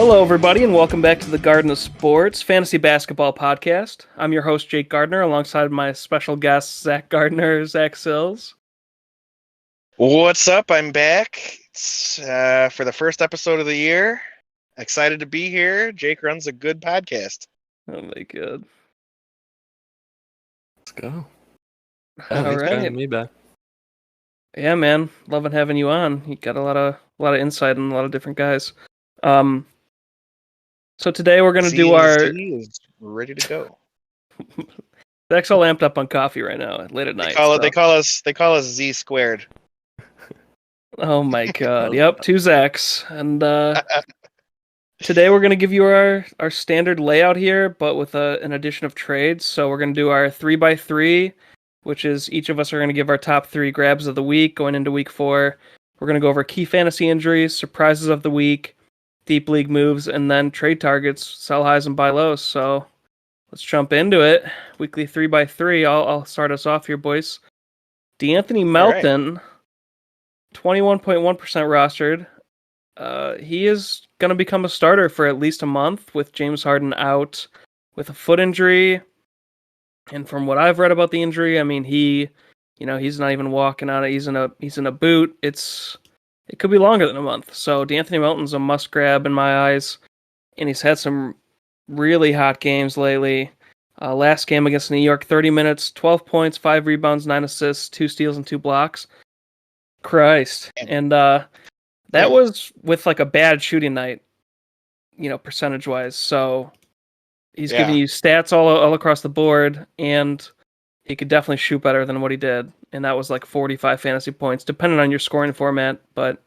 Hello, everybody, and welcome back to the Garden of Sports Fantasy Basketball Podcast. I'm your host, Jake Gardner, alongside my special guest, Zach Gardner, Zach Sills. What's up? I'm back. It's for the first episode of the year. Excited to be here. Jake runs a good podcast. Oh my god! Let's go. All Thanks for right, having me back. yeah, man, loving having you on. You got a lot of insight on a lot of different guys. So today we're gonna do our. Z is ready to go. Zach's all amped up on coffee right now, late at night. They call us Z squared. Oh my god! Yep, two Zachs, and today we're gonna give you our standard layout here, but with an addition of trades. So we're gonna do our 3x3, which is each of us are gonna give our top 3 grabs of the week going into week 4. We're gonna go over key fantasy injuries, surprises of the week, deep league moves, and then trade targets, sell highs and buy lows. So let's jump into it. Weekly 3x3. I'll start us off here, boys. DeAnthony Melton. 21.1% rostered. He is going to become a starter for at least a month with James Harden out with a foot injury. And from what I've read about the injury, I mean, he's not even walking on it. He's in a boot. It could be longer than a month. So DeAnthony Melton's a must grab in my eyes. And he's had some really hot games lately. Last game against New York, 30 minutes, 12 points, 5 rebounds, 9 assists, 2 steals, and 2 blocks. Christ. And that was with like a bad shooting night, percentage wise. So he's giving you stats all across the board, and he could definitely shoot better than what he did. And that was like 45 fantasy points, depending on your scoring format. But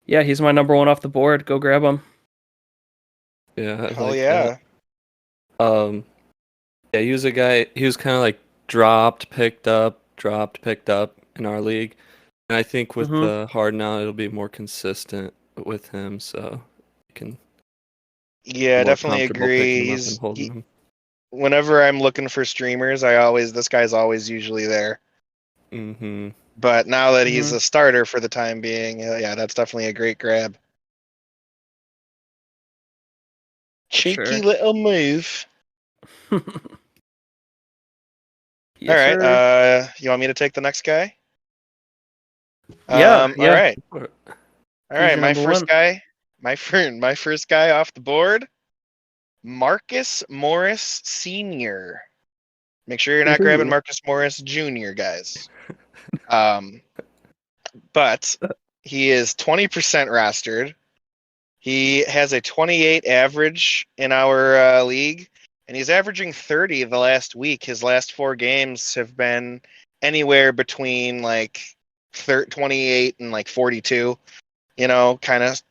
yeah, he's my number one off the board. Go grab him. Yeah. Yeah, he was a guy, he was kind of like dropped, picked up in our league. And I think with the Harden out, it'll be more consistent with him, so you can. Yeah, definitely agree. Whenever I'm looking for streamers, this guy's always usually there. Mm-hmm. But now that he's a starter for the time being, that's definitely a great grab. Cheeky little move. Yes, all right. Sir. You want me to take the next guy? Yeah. All right. My first guy off the board, Marcus Morris Sr. Make sure you're not grabbing Marcus Morris Jr., guys. But he is 20% rostered. He has a 28 average in our league, and he's averaging 30 the last week. His last 4 games have been anywhere between like 28 and like 42. Kind of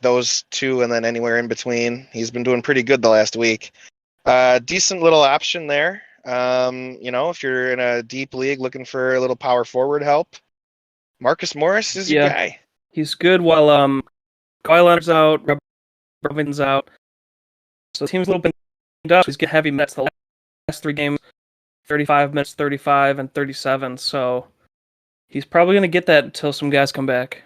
those two, and then anywhere in between. He's been doing pretty good the last week. Decent little option there. If you're in a deep league looking for a little power forward help, Marcus Morris is your guy. He's good while Kawhi Leonard's out, Robin's out. So the team's a little bit up. He's getting heavy minutes the last 3 games, 35 minutes, 35, and 37. So he's probably going to get that until some guys come back.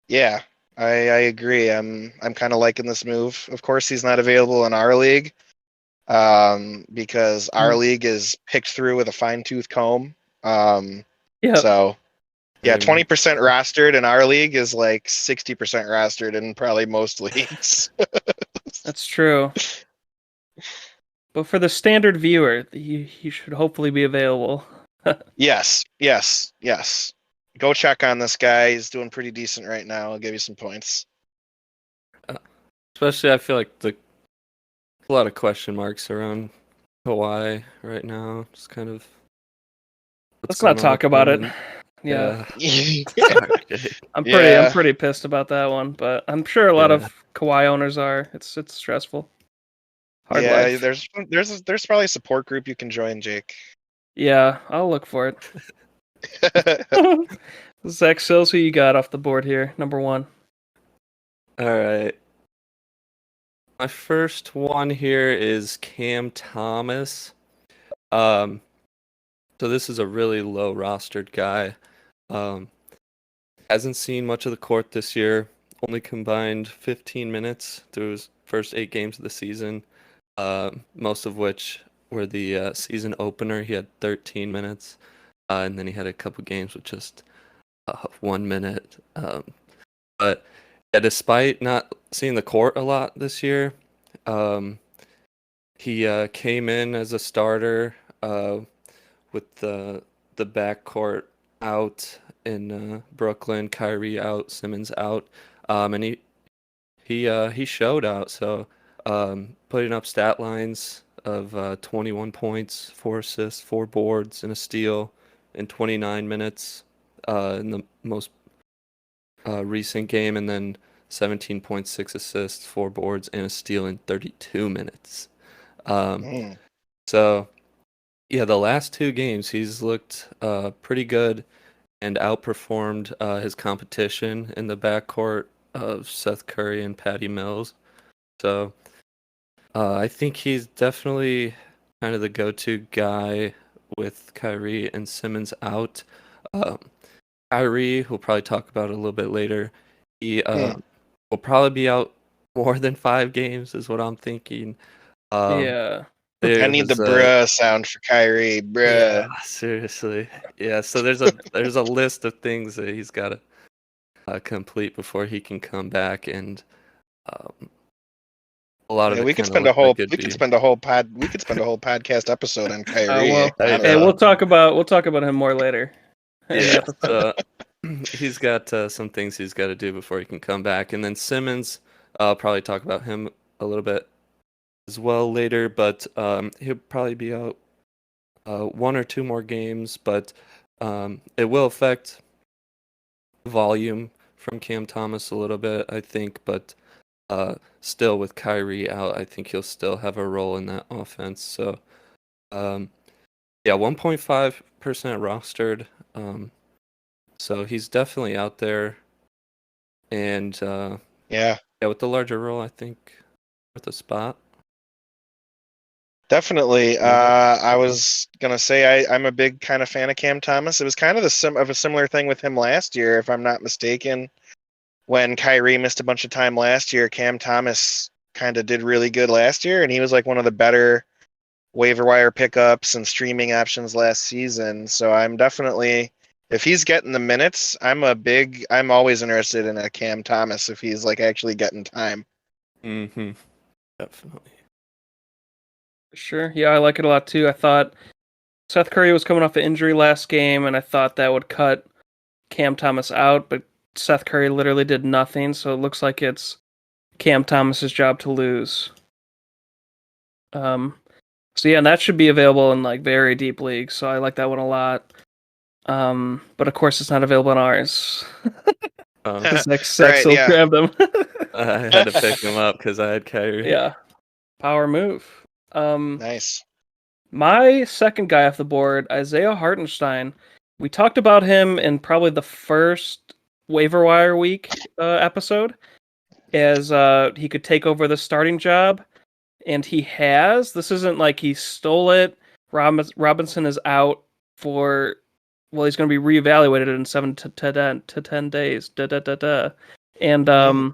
Yeah, I agree. I'm kind of liking this move. Of course, he's not available in our league because our league is picked through with a fine-tooth comb. So, 20% rostered in our league is like 60% rostered in probably most leagues. That's true. But for the standard viewer, he should hopefully be available. Yes. Go check on this guy. He's doing pretty decent right now. I'll give you some points. Especially, I feel like a lot of question marks around Kawhi right now. Just kind of. Let's not talk about it. Yeah. I'm pretty pissed about that one, but I'm sure a lot of Kawhi owners are. It's stressful. Hard life. There's probably a support group you can join, Jake. Yeah, I'll look for it. Zach Sills, who you got off the board here? Number 1. All right. My first one here is Cam Thomas. So this is a really low rostered guy. Hasn't seen much of the court this year. only combined 15 minutes through his first 8 games of the season, most of which were the season opener. He had 13 minutes, and then he had a couple games with just 1 minute. But yeah, despite not seeing the court a lot this year, um, he came in as a starter with the backcourt out in Brooklyn, Kyrie out, Simmons out, and he showed out. So putting up stat lines of 21 points, 4 assists, 4 boards, and a steal in 29 minutes in the most recent game, and then 17.6 assists, 4 boards, and a steal in 32 minutes. So yeah, the last 2 games he's looked pretty good and outperformed his competition in the backcourt of Seth Curry and Patty Mills. So I think he's definitely kind of the go-to guy with Kyrie and Simmons out. Kyrie, we'll probably talk about it a little bit later. He will probably be out more than 5 games, is what I'm thinking. Yeah. I need the bruh sound for Kyrie, bruh. Yeah, seriously. Yeah, so there's a list of things that he's got to complete before he can come back, and a lot of it we could kinda spend a looks whole like it'd we be- could spend a whole podcast episode on Kyrie. Well, I hey, know. we'll talk about him more later in the Yeah, episode. so he's got some things he's got to do before he can come back, and then Simmons, I'll probably talk about him a little bit as well later, but he'll probably be out 1 or 2 more games, but it will affect volume from Cam Thomas a little bit, I think, but still with Kyrie out, I think he'll still have a role in that offense. So yeah, 1.5% rostered. So he's definitely out there, and Yeah, with the larger role, I think worth a spot. definitely. I was gonna say I'm a big kind of fan of Cam Thomas. It was kind of a similar thing with him last year, if I'm not mistaken. When Kyrie missed a bunch of time last year, Cam Thomas kind of did really good last year, and he was like one of the better waiver wire pickups and streaming options last season. So I'm definitely, if he's getting the minutes, I'm always interested in a Cam Thomas if he's like actually getting time. Mm-hmm. Definitely. Sure. Yeah, I like it a lot too. I thought Seth Curry was coming off an injury last game, and I thought that would cut Cam Thomas out, but Seth Curry literally did nothing, so it looks like it's Cam Thomas's job to lose. So yeah, and that should be available in like very deep leagues, so I like that one a lot. But of course it's not available in ours. Zach Right, still yeah. grabbed them. I had to pick him up because I had Kyrie. Yeah. Power move. Nice. My second guy off the board, Isaiah Hartenstein. We talked about him in probably the first waiver wire week episode, as he could take over the starting job, and he has. This isn't like he stole it. Robinson is out for, well, he's going to be reevaluated in 7 to 10 days. And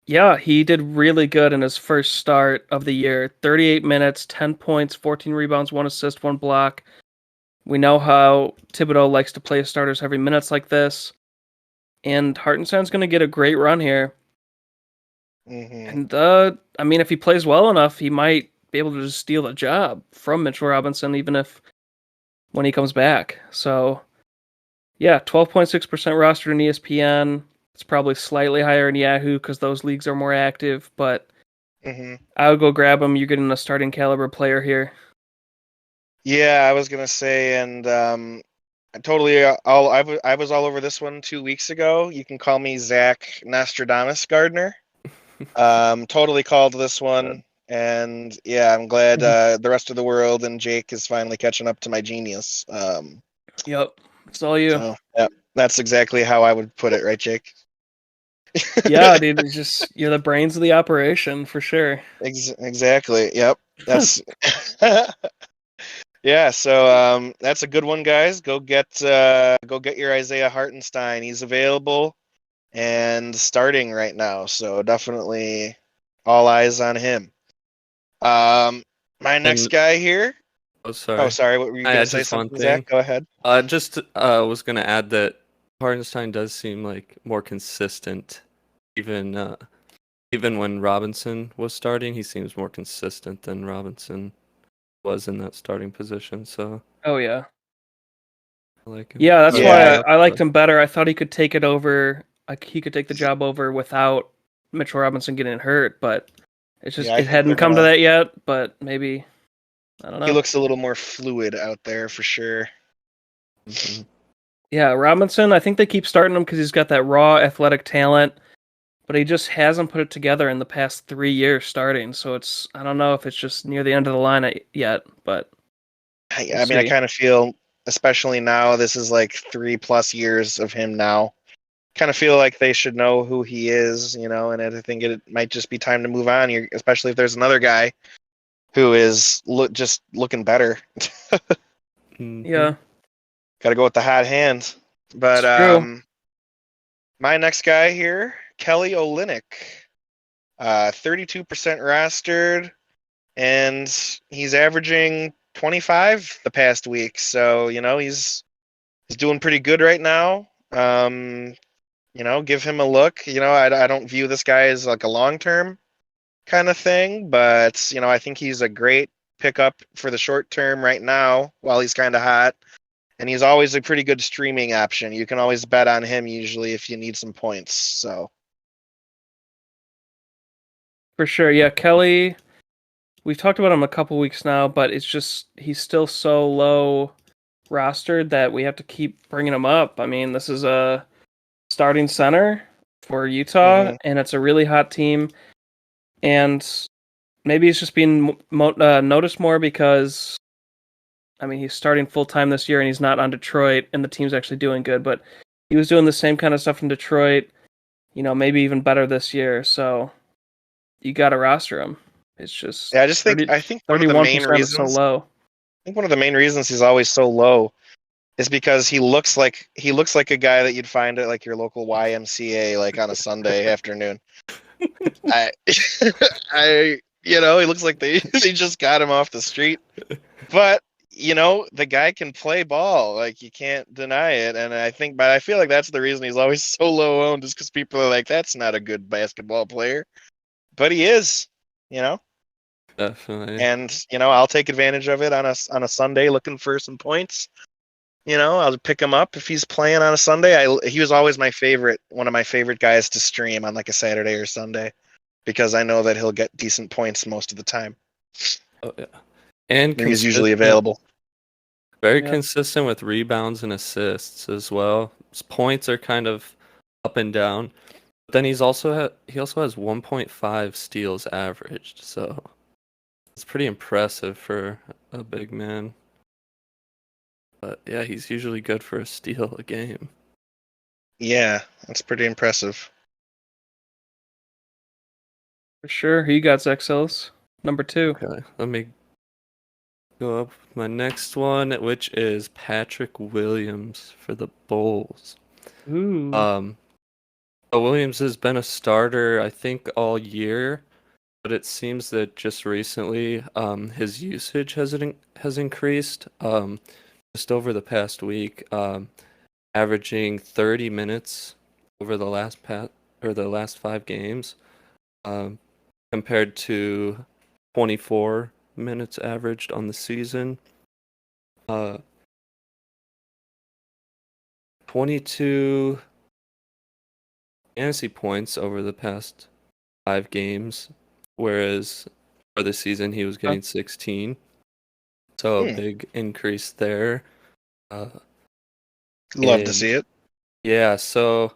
yeah, he did really good in his first start of the year. 38 minutes, 10 points, 14 rebounds, 1 assist, 1 block. We know how Thibodeau likes to play starters every minutes like this. And Hartenstein's going to get a great run here. Mm-hmm. And, I mean, if he plays well enough, he might be able to just steal the job from Mitchell Robinson, even if when he comes back. So, yeah, 12.6% rostered in ESPN. It's probably slightly higher in Yahoo because those leagues are more active, but I would go grab him. You're getting a starting caliber player here. Yeah, I was gonna say, and I totally I was all over this one 2 weeks ago. You can call me Zach Nostradamus Gardner. Totally called this one, and yeah, I'm glad the rest of the world and Jake is finally catching up to my genius. Yep, it's all you. So, yeah, that's exactly how I would put it, right, Jake? Yeah, dude, it's just you're the brains of the operation for sure. Exactly. Yep. That's yeah. So that's a good one, guys. Go get your Isaiah Hartenstein. He's available, and starting right now. So definitely all eyes on him. My next And guy here. oh, Oh, sorry. sorry. What were you I going to had say? just one Something, Zach? thing. Go ahead. Just was gonna add that Hartenstein does seem like more consistent, even even when Robinson was starting, he seems more consistent than Robinson was in that starting position. So Oh yeah. I like him. Yeah, that's why Yeah. I liked him better. I thought he could take it over. Like he could take the job over without Mitchell Robinson getting hurt, but Yeah, I it think they're hadn't come to gonna. that yet. But maybe I don't He know. looks a little more fluid out there for sure. Hmm. Yeah, Robinson. I think they keep starting him because he's got that raw athletic talent, but he just hasn't put it together in the past 3 years starting. So I don't know if it's just near the end of the line yet, but we'll I mean, I see. kind of feel, especially now, this is like 3+ years of him now. Kind of feel like they should know who he is, and I think it might just be time to move on here, especially if there's another guy who is just looking better. Hmm. Yeah, Got to go with the hot hand. But it's true. my next guy here, Kelly Olynyk, 32% rostered, and he's averaging 25 the past week. So he's doing pretty good right now. Give him a look. I don't view this guy as like a long-term kind of thing, but I think he's a great pickup for the short term right now while he's kind of hot. And he's always a pretty good streaming option. You can always bet on him usually if you need some points. So For sure. Yeah, Kelly. We've talked about him a couple weeks now, but it's just he's still so low rostered that we have to keep bringing him up. I mean, this is a starting center for Utah, mhm. and it's a really hot team. And maybe he's just being noticed more because, I mean, he's starting full time this year, and he's not on Detroit, and the team's actually doing good. But he was doing the same kind of stuff in Detroit, maybe even better this year. So you got to roster him. It's just Yeah, I think one of the main 31% is so reasons low. I think one of the main reasons he's always so low is because he looks like a guy that you'd find at like your local YMCA like on a Sunday afternoon. I he looks like they just got him off the street. But the guy can play ball. Like you can't deny it. And but I feel like that's the reason he's always so low owned is because people are like, that's not a good basketball player. But he is, you know. Definitely. And I'll take advantage of it on a Sunday looking for some points. I'll pick him up if he's playing on a Sunday. He was always one of my favorite guys to stream on like a Saturday or Sunday because I know that he'll get decent points most of the time. Oh yeah. And He's usually consistent. available. Very Yeah. consistent with rebounds and assists as well. His points are kind of up and down. But then he also has 1.5 steals averaged, so it's pretty impressive for a big man. But yeah, he's usually good for a steal a game. Yeah, that's pretty impressive. For sure. Who you got, Zach Sills? Number 2. Okay, let me go up with my next one, which is Patrick Williams for the Bulls. Ooh. Um, Williams has been a starter, I think, all year, but it seems that just recently, his usage has increased. Just over the past week, averaging 30 minutes over the last 5 games, um, compared to 24 minutes averaged on the season. Uh, 22 fantasy points over the past 5 games, whereas for the season he was getting 16. So a Hmm. big increase there. Uh, Love to and see it. yeah, so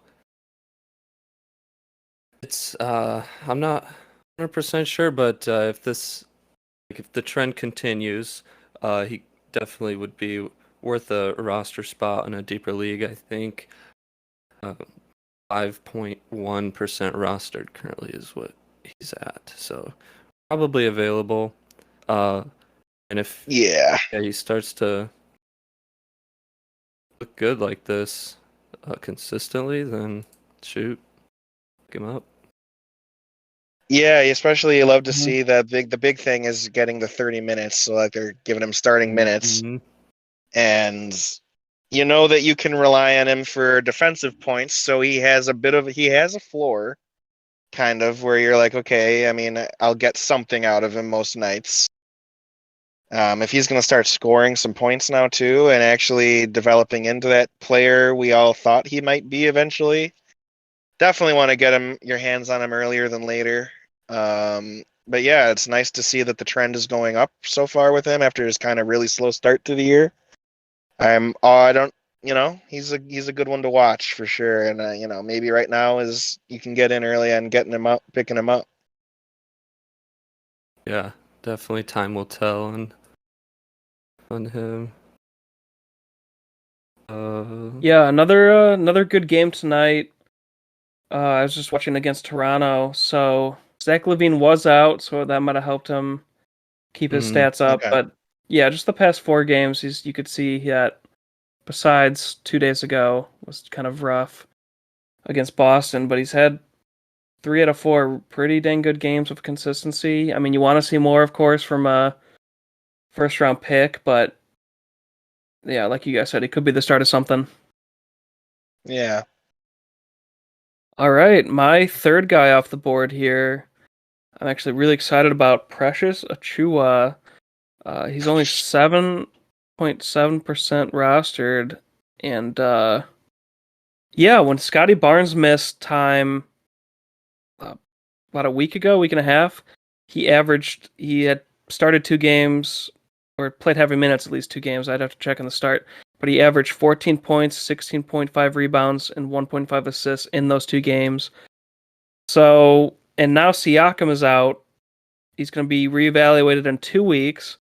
it's I'm not 100% sure, but if the trend continues, he definitely would be worth a roster spot in a deeper league. I think 5.1% rostered currently is what he's at. So probably available. And if Yeah. he starts to look good like this consistently, then shoot, pick him up. Yeah, especially you love to Mhm. see that the big thing is getting the 30 minutes, so like they're giving him starting minutes, Mhm. and you know that you can rely on him for defensive points, so he has a floor, kind of, where you're like, okay, I mean, I'll get something out of him most nights. If he's going to start scoring some points now too, and actually developing into that player we all thought he might be eventually, definitely want to get your hands on him earlier than later. But yeah, it's nice to see that the trend is going up so far with him after his kind of really slow start to the year. I don't, he's a good one to watch for sure. And maybe right now is you can get in early and getting him up, picking him up. Yeah, definitely time will tell on him. Yeah, another good game tonight. I was just watching against Toronto, so Zach LaVine was out, so that might have helped him keep his mhm. stats up. Okay. But yeah, just the past 4 games, you could see that besides 2 days ago was kind of rough against Boston, but he's had 3 out of 4 pretty dang good games of consistency. I mean, you want to see more, of course, from a first round pick, but yeah, like you guys said, it could be the start of something. Yeah. All right, my third guy off the board here. I'm actually really excited about Precious Achua. He's only 7.7% rostered, and yeah, when Scotty Barnes missed time about a week and a half, he had started 2 games or played heavy minutes at least 2 games. I'd have to check on the start, but he averaged 14 points, 16.5 rebounds, and 1.5 assists in those 2 games. So, and now Siakam is out. He's going to be reevaluated in 2 weeks.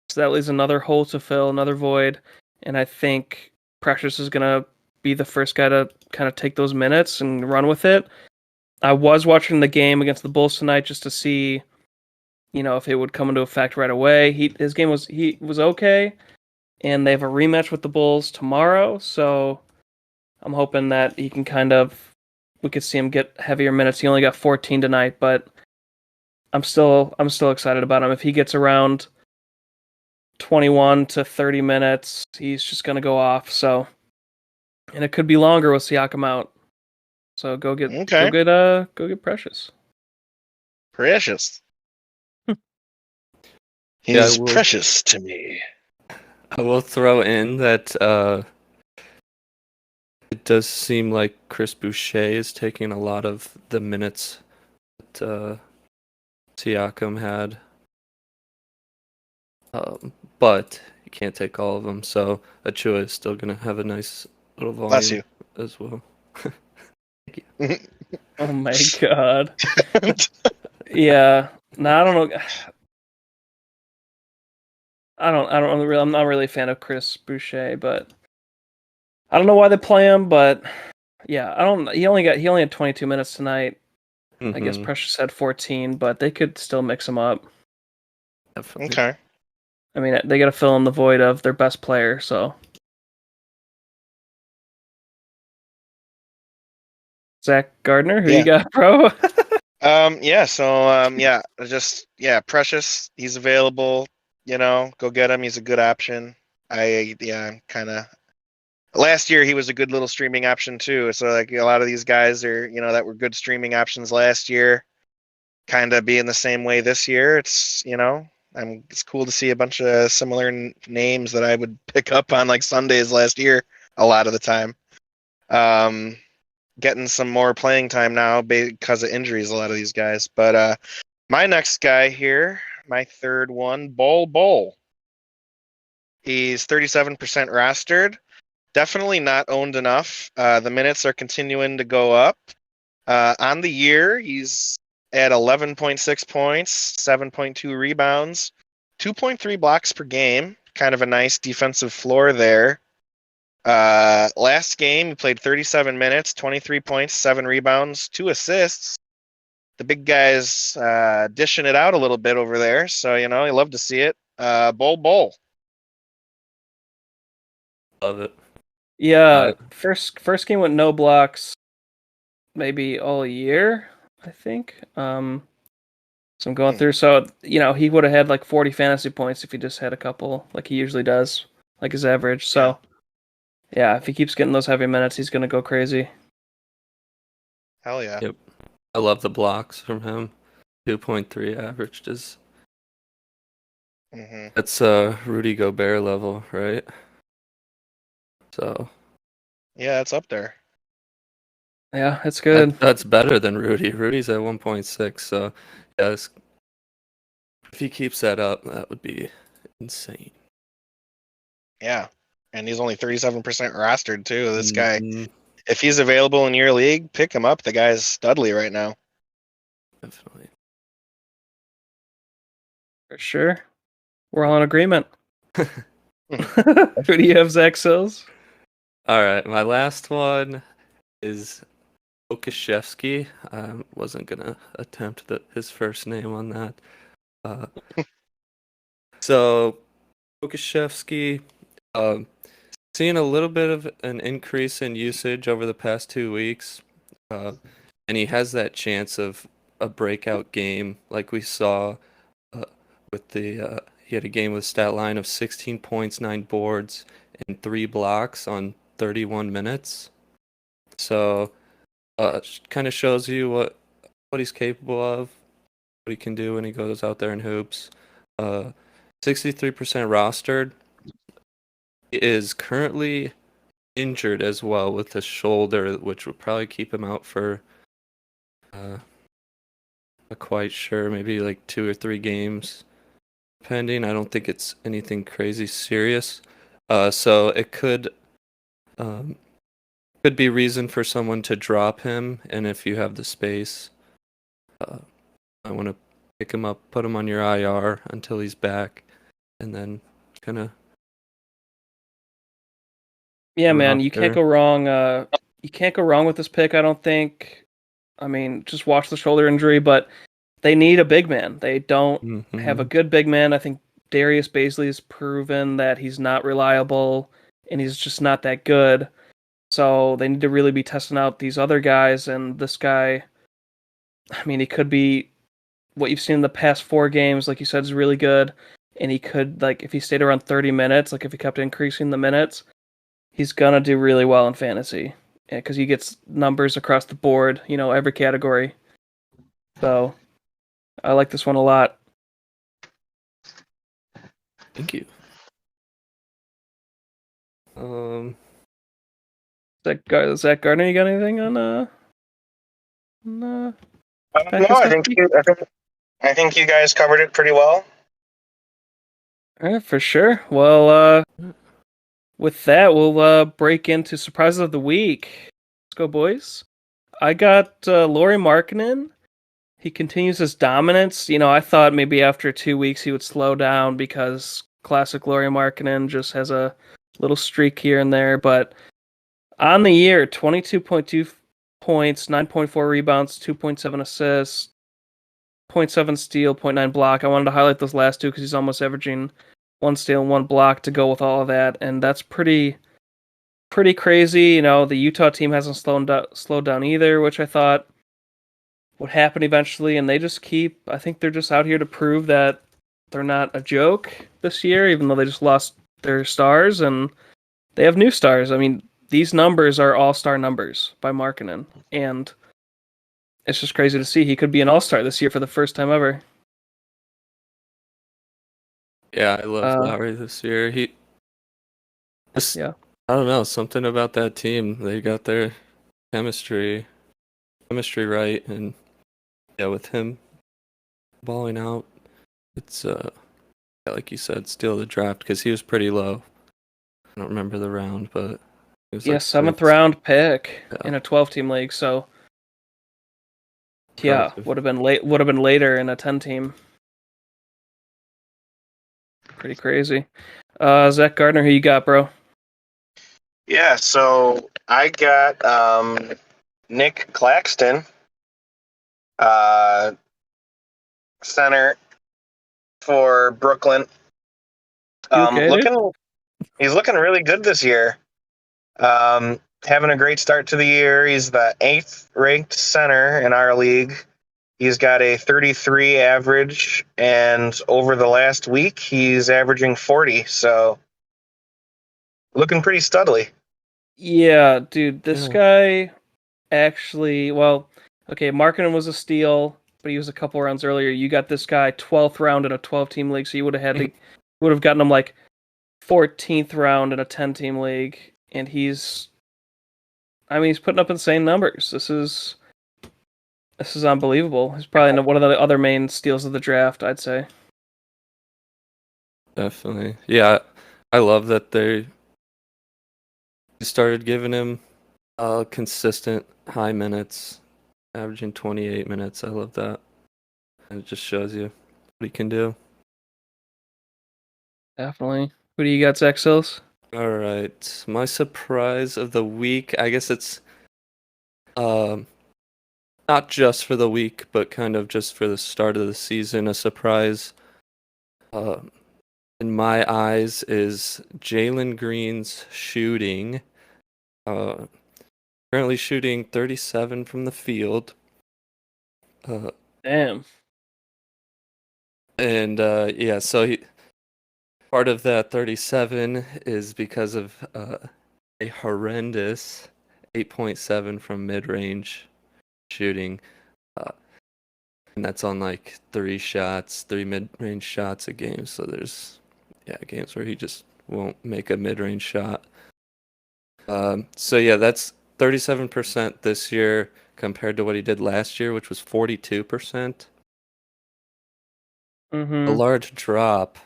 So that leaves another hole to fill, another void. And I think Precious is going to be the first guy to kind of take those minutes and run with it. I was watching the game against the Bulls tonight just to see, if it would come into effect right away. He was okay, and they have a rematch with the Bulls tomorrow. So I'm hoping that he can we could see him get heavier minutes. He only got 14 tonight, but I'm still excited about him. If he gets around 21 to 30 minutes, he's just gonna go off. So, and it could be longer with Siakam out. So go get Okay. go get Precious. Precious. Yeah, He's precious to me. I will throw in that it does seem like Chris Boucher is taking a lot of the minutes that Siakam had. But you can't take all of them, so Achua is still going to have a nice little Bless volume you. as well. Oh my god. Yeah. No, I don't know. I'm not really a fan of Chris Boucher, but I don't know why they play him, but yeah, he only had 22 minutes tonight. I guess Mhm, Precious had 14, but they could still mix him up. definitely. Okay. I mean, they got to fill in the void of their best player, so Zach Gardner, who you Yeah. got, bro? Yeah, so Precious, he's available, go get him. He's a good option. I'm kind of last year he was a good little streaming option too. So like a lot of these guys are, that were good streaming options last year, kind of being the same way this year. It's cool to see a bunch of similar names that I would pick up on like Sundays last year a lot of the time. Um, Getting some more playing time now because of injuries, a lot of these guys. But my next guy here, my third one, Bol. He's 37% rostered. Definitely not owned enough. The minutes are continuing to go up. On the year, he's at 11.6 points, 7.2 rebounds, 2.3 blocks per game. Kind of a nice defensive floor there. Last game, he played 37 minutes, 23 points, 7 rebounds, 2 assists. The big guy's dishing it out a little bit over there, so you love to see it. Bol. Love it. Yeah, first game with no blocks. maybe all year, I think. So I'm going through. So, he would have had like 40 fantasy points if he just had a couple, like he usually does, like his average. So, yeah, if he keeps getting those heavy minutes, he's going to go crazy. Hell yeah. Yep. I love the blocks from him. 2.3 averaged is. That's Rudy Gobert level, right? So. Yeah, it's up there. Yeah, it's good. That's better than Rudy. Rudy's at 1.6. So, yeah, if he keeps that up, that would be insane. Yeah. And he's only 37% rostered, too. This guy, Mhm. if he's available in your league, pick him up. The guy's studly right now. Definitely. For sure. We're all in agreement. Who do you have, Zach Sills? All right, my last one is Okashevsky. I wasn't gonna attempt his first name on that. So Okashevsky, seeing a little bit of an increase in usage over the past 2 weeks, and he has that chance of a breakout game like we saw with the. He had a game with a stat line of 16 points, 9 boards, and 3 blocks on 31 minutes. So, kind of shows you what he's capable of, what he can do when he goes out there and hoops. 63% rostered. He is currently injured as well with his shoulder, which will probably keep him out for not quite sure, maybe like 2 or 3 games, depending. I don't think it's anything crazy serious. So it could be reason for someone to drop him, and if you have the space, I want to pick him up, put him on your IR until he's back, and then kind of. Yeah, man, you can't go wrong. You can't go wrong with this pick, I don't think. I mean, just watch the shoulder injury, but they need a big man. They don't have a good big man. I think Darius Baisley's proven that he's not reliable and he's just not that good. So they need to really be testing out these other guys. And this guy, I mean, he could be what you've seen in the past 4 games, like you said, is really good. And he could, like, if he stayed around 30 minutes, like if he kept increasing the minutes, he's gonna do really well in fantasy. Because he gets numbers across the board, every category. So I like this one a lot. Thank you. Zach Gardner, you got anything on No, I think you guys covered it pretty well. All right, for sure. Well, with that, we'll break into surprises of the week. Let's go, boys. I got Lauri Markkanen. He continues his dominance. I thought maybe after 2 weeks he would slow down because classic Lauri Markkanen just has a little streak here and there. But on the year, 22.2 points, 9.4 rebounds, 2.7 assists, 0.7 steal, 0.9 block. I wanted to highlight those last 2 because he's almost averaging 1 steal and 1 block to go with all of that, and that's pretty crazy. The Utah team hasn't slowed down either, which I thought would happen eventually, and they just I think they're just out here to prove that they're not a joke this year, even though they just lost their stars, and they have new stars. I mean, these numbers are all-star numbers by Markkanen, and it's just crazy to see. He could be an all-star this year for the first time ever. Yeah, I love Lowry this year. I don't know, something about that team. They got their chemistry right, and yeah, with him balling out, it's like you said, steal the draft because he was pretty low. I don't remember the round, but it was 7th round pick in a 12-team league. So yeah, would have been later in a 10-team. Pretty crazy. Zach Gardner, who you got, bro? Yeah, so I got Nick Claxton, center for Brooklyn. He's looking really good this year. having a great start to the year. He's the 8th ranked center in our league. He's got a 33 average, and over the last week, he's averaging 40. So looking pretty studly. Yeah, dude, this Yeah. guy actually, well, okay, Markkinen was a steal, but he was a couple rounds earlier. You got this guy 12th round in a 12-team league, so you would have gotten him like 14th round in a 10-team league, and he's putting up insane numbers. This is unbelievable. He's probably one of the other main steals of the draft, I'd say. Definitely. Yeah, I love that they started giving him consistent high minutes, averaging 28 minutes. I love that. And it just shows you what he can do. Definitely. Who do you got, Zach Sills? All right. My surprise of the week, I guess it's um not just for the week, but kind of just for the start of the season. A surprise uh, in my eyes is Jalen Green's shooting. Uh, Currently shooting 37 from the field. Damn. And yeah, so part of that 37 is because of a horrendous 8.7 from mid-range shooting. Uh, and that's on like 3 mid-range shots a game. So there's games where he just won't make a mid-range shot. So yeah, that's 37% this year compared to what he did last year, which was 42%. A Mm-hmm. large drop.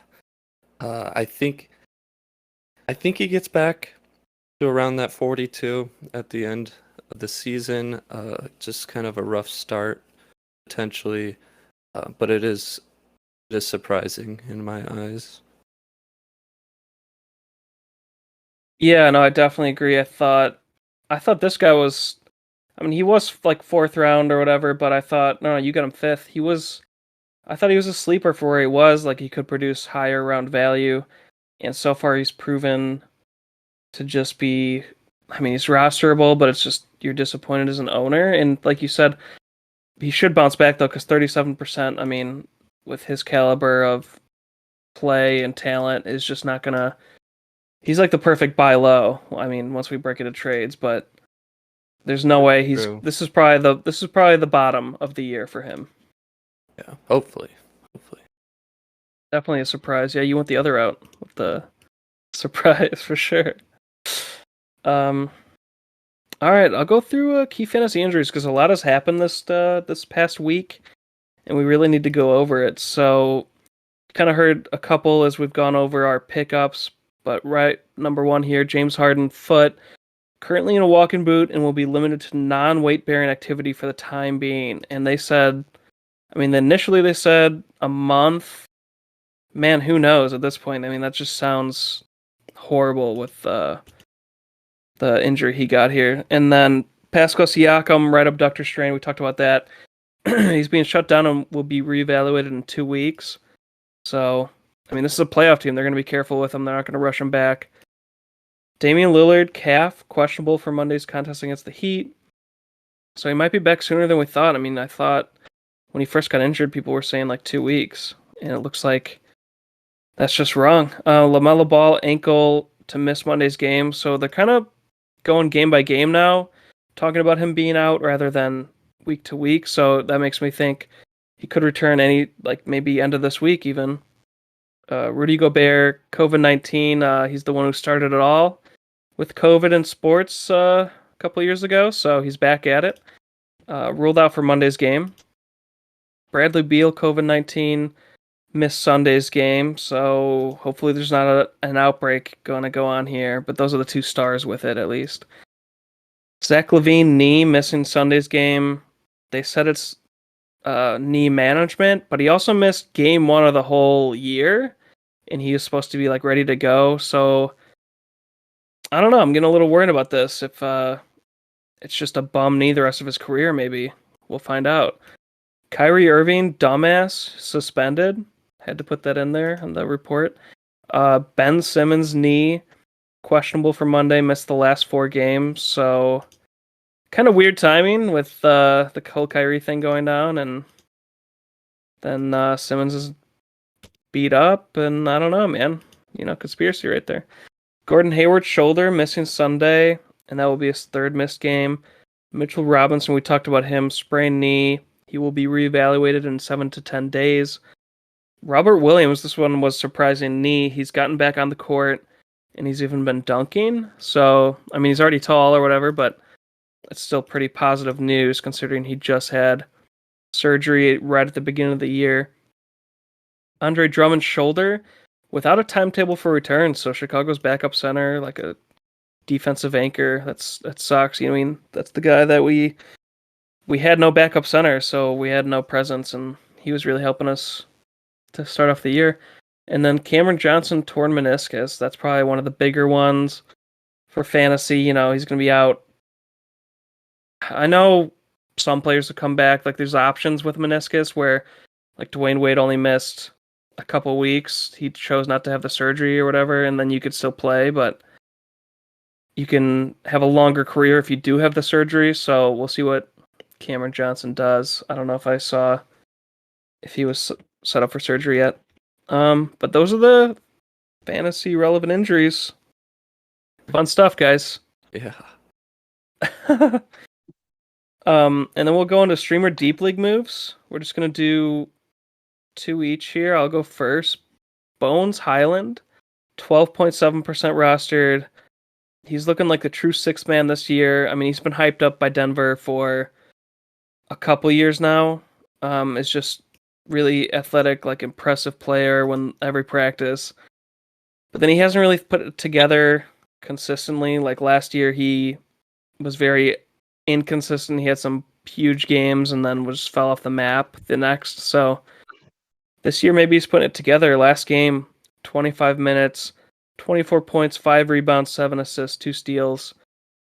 I think he gets back to around that 42 at the end of the season. Just kind of a rough start potentially, but it is surprising in my eyes. Yeah, no, I definitely agree. I thought this guy was, he was like 4th round or whatever, but I thought, no, you got him 5th. I thought he was a sleeper for where he was, like he could produce higher round value, and so far he's proven to just be, he's rosterable, but it's just you're disappointed as an owner, and like you said, he should bounce back though, because 37%, with his caliber of play and talent, is just not gonna. He's like the perfect buy low. Once we break into trades, but there's no way he's. True. This is probably the bottom of the year for him. Yeah, hopefully. Definitely a surprise. Yeah, you went the other route with the surprise for sure. All right, I'll go through key fantasy injuries because a lot has happened this past week, and we really need to go over it. So, kind of heard a couple as we've gone over our pickups, but right number one here, James Harden foot, currently in a walking boot and will be limited to non-weight bearing activity for the time being. And they said, initially they said a month. Man, who knows at this point? That just sounds horrible with the injury he got here. And then Pascal Siakam, right abductor strain. We talked about that. He's being shut down and will be reevaluated in 2 weeks. So, this is a playoff team. They're going to be careful with him. They're not going to rush him back. Damian Lillard, calf, questionable for Monday's contest against the Heat. So he might be back sooner than we thought. I thought when he first got injured, people were saying like 2 weeks. And it looks like that's just wrong. LaMelo Ball, ankle to miss Monday's game. So they're kind of going game by game now, talking about him being out rather than week to week. So that makes me think he could return maybe end of this week even. Rudy Gobert, COVID-19. He's the one who started it all with COVID in sports a couple of years ago. So he's back at it. Ruled out for Monday's game. Bradley Beal, COVID-19, missed Sunday's game. So hopefully there's not an outbreak going to go on here. But those are the 2 stars with it, at least. Zach LaVine, knee, missing Sunday's game. They said it's knee management, but he also missed game 1 of the whole year, and he was supposed to be ready to go. So I don't know. I'm getting a little worried about this. If it's just a bum knee the rest of his career, maybe we'll find out. Kyrie Irving, dumbass, suspended. Had to put that in there on the report. Ben Simmons, knee. questionable for Monday, missed the last 4 games, so kind of weird timing with the whole Kyrie thing going down, and then Simmons is beat up, and I don't know, man. Conspiracy right there. Gordon Hayward's shoulder missing Sunday, and that will be his 3rd missed game. Mitchell Robinson, we talked about him, sprained knee. He will be reevaluated in 7 to 10 days. Robert Williams, this one was surprising knee. He's gotten back on the court, and he's even been dunking. So, I mean, he's already tall or whatever, but it's still pretty positive news considering he just had surgery right at the beginning of the year. Andre Drummond's shoulder, without a timetable for return, so Chicago's backup center, like a defensive anchor, that sucks. I mean, that's the guy that we had no backup center, so we had no presence, and he was really helping us to start off the year. And then Cameron Johnson torn meniscus. That's probably one of the bigger ones for fantasy. He's going to be out. I know some players will come back. Like, there's options with meniscus where, like, Dwayne Wade only missed a couple weeks. He chose not to have the surgery or whatever, and then you could still play, but you can have a longer career if you do have the surgery. So we'll see what Cameron Johnson does. I don't know if he was set up for surgery yet. But those are the fantasy relevant injuries. Fun stuff, guys. Yeah. And then we'll go into streamer deep league moves. We're just gonna do 2 each here. I'll go first. Bones Highland, 12.7% rostered. He's looking like the true 6th man this year. I mean, he's been hyped up by Denver for a couple years now. It's just really athletic, like impressive player when every practice. But then he hasn't really put it together consistently. Like last year, he was very inconsistent. He had some huge games and then just fell off the map the next. So this year, maybe he's putting it together. Last game, 25 minutes, 24 points, 5 rebounds, 7 assists, 2 steals,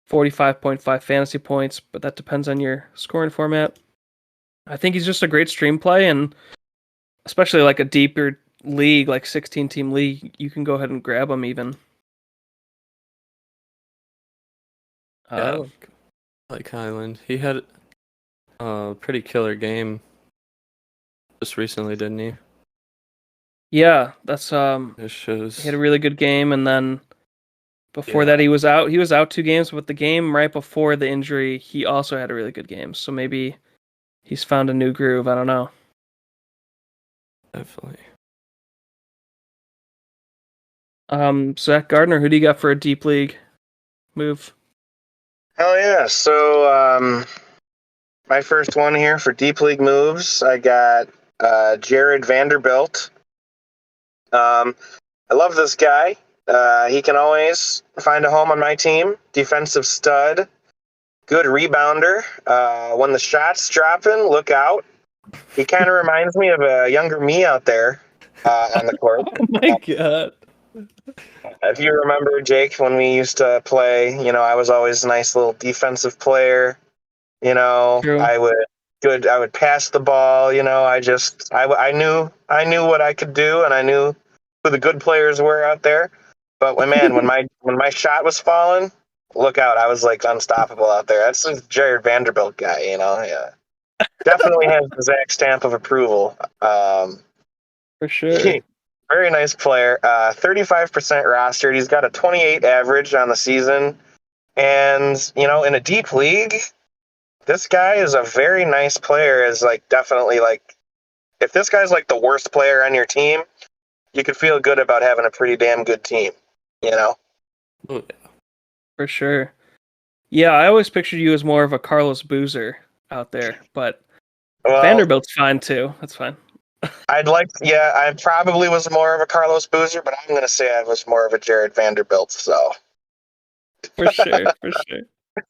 45.5 fantasy points. But that depends on your scoring format. I think he's just a great stream play, and especially like a deeper league, like 16-team league, you can go ahead and grab him even. Yeah, I like Highland. He had a pretty killer game just recently, didn't he? Yeah, that's It shows. he had a really good game, and then before that he was out. He was out 2 games, but the game right before the injury, he also had a really good game. So maybe he's found a new groove. I don't know. Definitely. Zach Gardner, who do you got for a deep league move? Hell yeah. So my first one here for deep league moves, I got Jared Vanderbilt. I love this guy. He can always find a home on my team. Defensive stud. Good rebounder. When the shot's dropping, look out. He kind of reminds me of a younger me out there on the court. Oh my god. If you remember, Jake, when we used to play, I was always a nice little defensive player. True. I would pass the ball. I knew what I could do, and I knew who the good players were out there. But when my shot was falling, look out! I was like unstoppable out there. That's the Jared Vanderbilt guy. Yeah. Definitely has the Zach stamp of approval. For sure. Very nice player. 35% rostered. He's got a 28 average on the season. And, in a deep league, this guy is a very nice player. Is like definitely like, if this guy's like the worst player on your team, you could feel good about having a pretty damn good team, Oh, yeah. For sure. Yeah, I always pictured you as more of a Carlos Boozer out there, but Vanderbilt's fine too. That's fine. I probably was more of a Carlos Boozer, but I'm going to say I was more of a Jared Vanderbilt, so. For sure.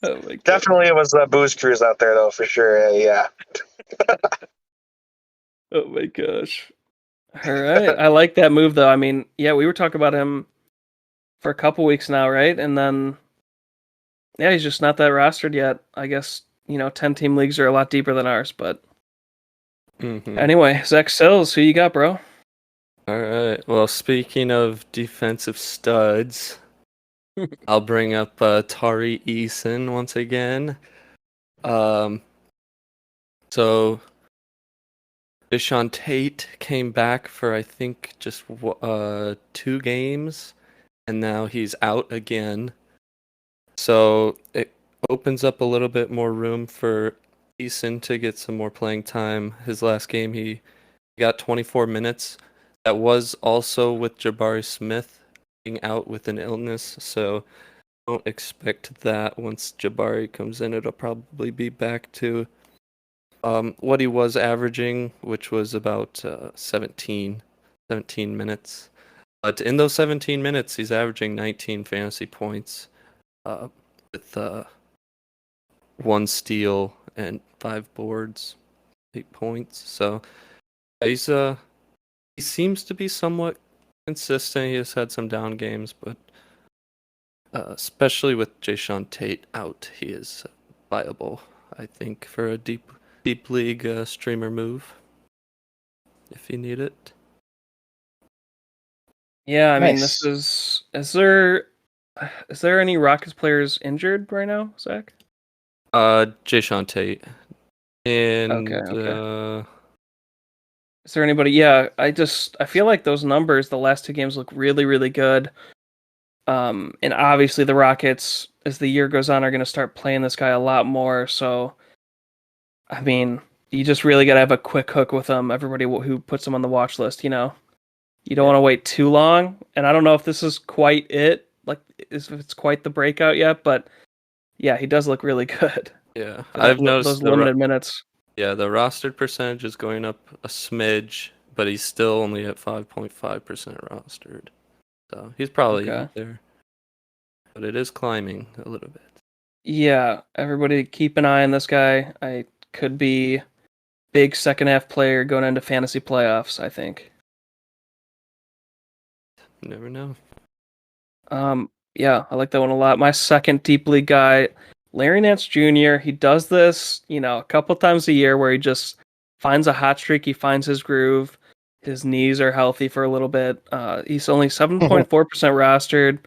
Oh my God. Definitely it was Booze Cruise out there, though, for sure, yeah. Oh my gosh. All right. I like that move, though. I mean, yeah, we were talking about him for a couple weeks now, right? And then, yeah, he's just not that rostered yet. I guess, 10-team leagues are a lot deeper than ours, but anyway, Zach Sills, who you got, bro? All right. Well, speaking of defensive studs, I'll bring up Tari Eason once again. So Deshaun Tate came back for I think just 2 games, and now he's out again. So it opens up a little bit more room for Eason to get some more playing time. His last game, he got 24 minutes. That was also with Jabari Smith being out with an illness, so don't expect that once Jabari comes in. It'll probably be back to what he was averaging, which was about 17 minutes. But in those 17 minutes, he's averaging 19 fantasy points with 1 steal and 5 boards, 8 points. So he's he seems to be somewhat consistent. He has had some down games, but especially with Jayshawn Tate out, he is viable, I think, for a deep league streamer move if you need it. Yeah, I mean, Nice. is there any Rockets players injured right now, Zach? Jayshawn Tate. And Okay. Is there anybody? Yeah, I feel like those numbers, the last 2 games look really, really good. And obviously the Rockets, as the year goes on, are going to start playing this guy a lot more. So, I mean, you just really got to have a quick hook with him. Everybody who puts him on the watch list, you don't want to wait too long. And I don't know if this is quite it, like if it's quite the breakout yet, but yeah, he does look really good. Yeah, I've noticed those limited minutes. Yeah, the rostered percentage is going up a smidge, but he's still only at 5.5% rostered. So he's probably Okay. there. But it is climbing a little bit. Yeah, everybody keep an eye on this guy. I could be big second half player going into fantasy playoffs, I think. You never know. Yeah, I like that one a lot. My second deep league guy, Larry Nance Jr., he does this, a couple times a year where he just finds a hot streak, he finds his groove, his knees are healthy for a little bit. He's only 7.4% rostered.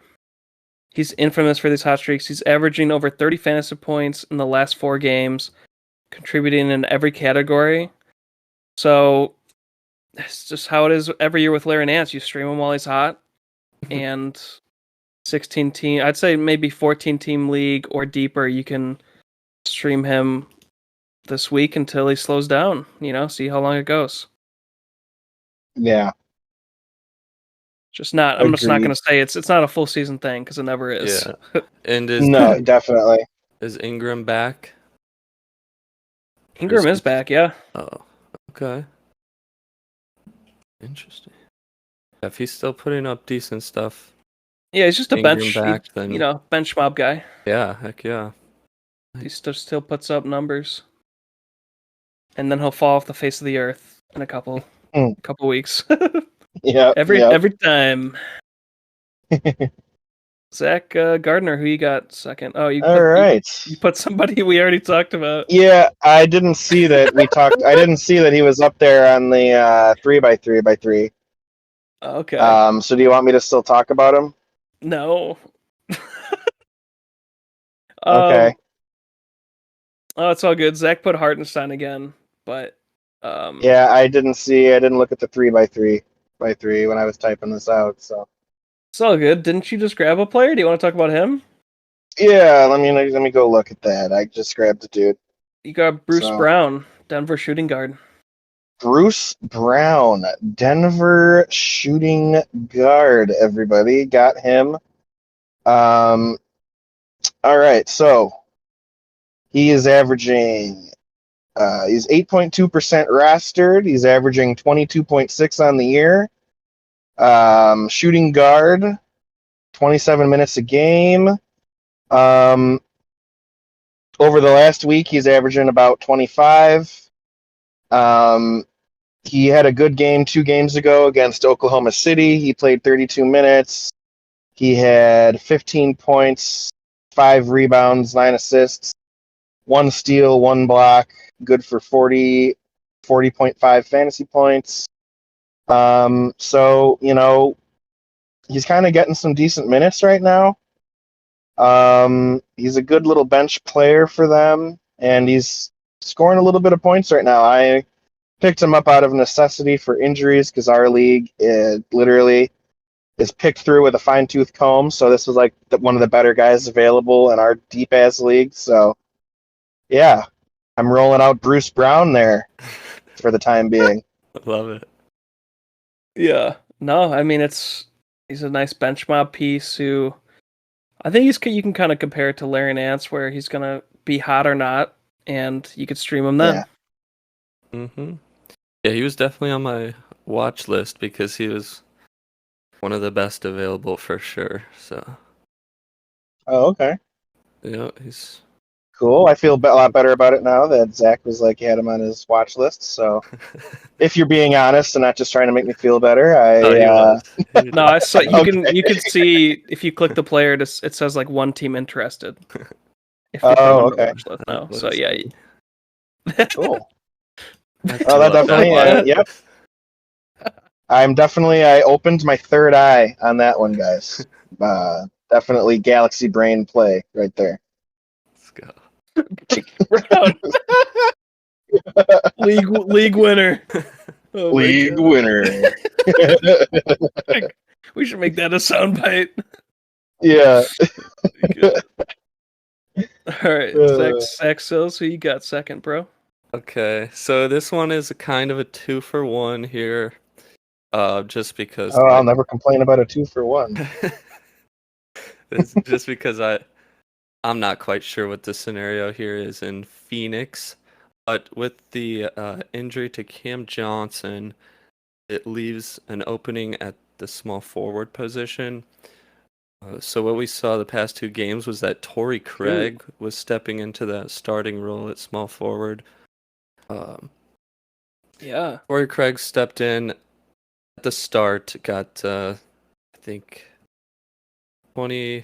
He's infamous for these hot streaks. He's averaging over 30 fantasy points in the last 4 games, contributing in every category. So it's just how it is every year with Larry Nance. You stream him while he's hot, and 16 team, I'd say maybe 14 team league or deeper, you can stream him this week until he slows down, see how long it goes. Yeah. I'm just not Agreed. going to say it's not a full season thing because it never is. Yeah. And No, definitely. Is Ingram back? Ingram is back, yeah. Oh, okay. Interesting. If he's still putting up decent stuff. Yeah, he's just a Ingram bench, back, then bench mob guy. yeah, heck yeah. He still puts up numbers, and then he'll fall off the face of the earth in a couple weeks. Yeah. Every time. Zach Gardner, who you got second? Oh, you put somebody we already talked about. Yeah, I didn't see that we talked. I didn't see that he was up there on the 3x3x3. Okay. So do you want me to still talk about him? No. Okay. Oh, it's all good. Zach put Hartenstein again, but yeah, I didn't look at the 3x3x3 when I was typing this out. So it's all good. Didn't you just grab a player? Do you want to talk about him? yeah, let me go look at that. I just grabbed the dude. You got Bruce Brown, Denver shooting guard. Bruce Brown, Denver shooting guard. Everybody got him. All right, so he is averaging. He's 8.2% rostered. He's averaging 22.6 on the year. Shooting guard, 27 minutes a game. Over the last week, he's averaging about 25. He had a good game 2 games ago against Oklahoma City. He played 32 minutes. He had 15 points, 5 rebounds, 9 assists, 1 steal, 1 block. Good for 40.5 fantasy points. So, he's kind of getting some decent minutes right now. He's a good little bench player for them, and he's scoring a little bit of points right now. I picked him up out of necessity for injuries because our league literally is picked through with a fine tooth comb. So this was like one of the better guys available in our deep ass league. So yeah, I'm rolling out Bruce Brown there for the time being. Love it. Yeah. No, I mean he's a nice bench mob piece who I think you can kind of compare it to Larry Nance where he's gonna be hot or not, and you could stream him then. Mm-hmm. Yeah, he was definitely on my watch list because he was one of the best available for sure. So Oh, okay. yeah, he's Cool. I feel a lot better about it now that Zach was like, he had him on his watch list. So if you're being honest and not just trying to make me feel better, oh, he was. He No, I saw you Okay. can see if you click the player, it says like one team interested. If you Oh, put him on okay. the watch list now, so yeah. Cool. I Oh, that love definitely. line. Yep. I opened my third eye on that one, guys. Definitely Galaxy Brain play right there. Let's go. Brown. league winner. Oh my League God. winner. We should make that a soundbite. Yeah. All right, Zach Sills, who you got second, bro? Okay, so this one is a kind of a 2-for-1 here. Just because Oh, I'll never complain about a 2-for-1. it's just because I'm not quite sure what the scenario here is in Phoenix, but with the injury to Cam Johnson, it leaves an opening at the small forward position. So what we saw the past two games was that Torrey Craig was stepping into that starting role at small forward. Yeah. Torrey Craig stepped in at the start, got I think 20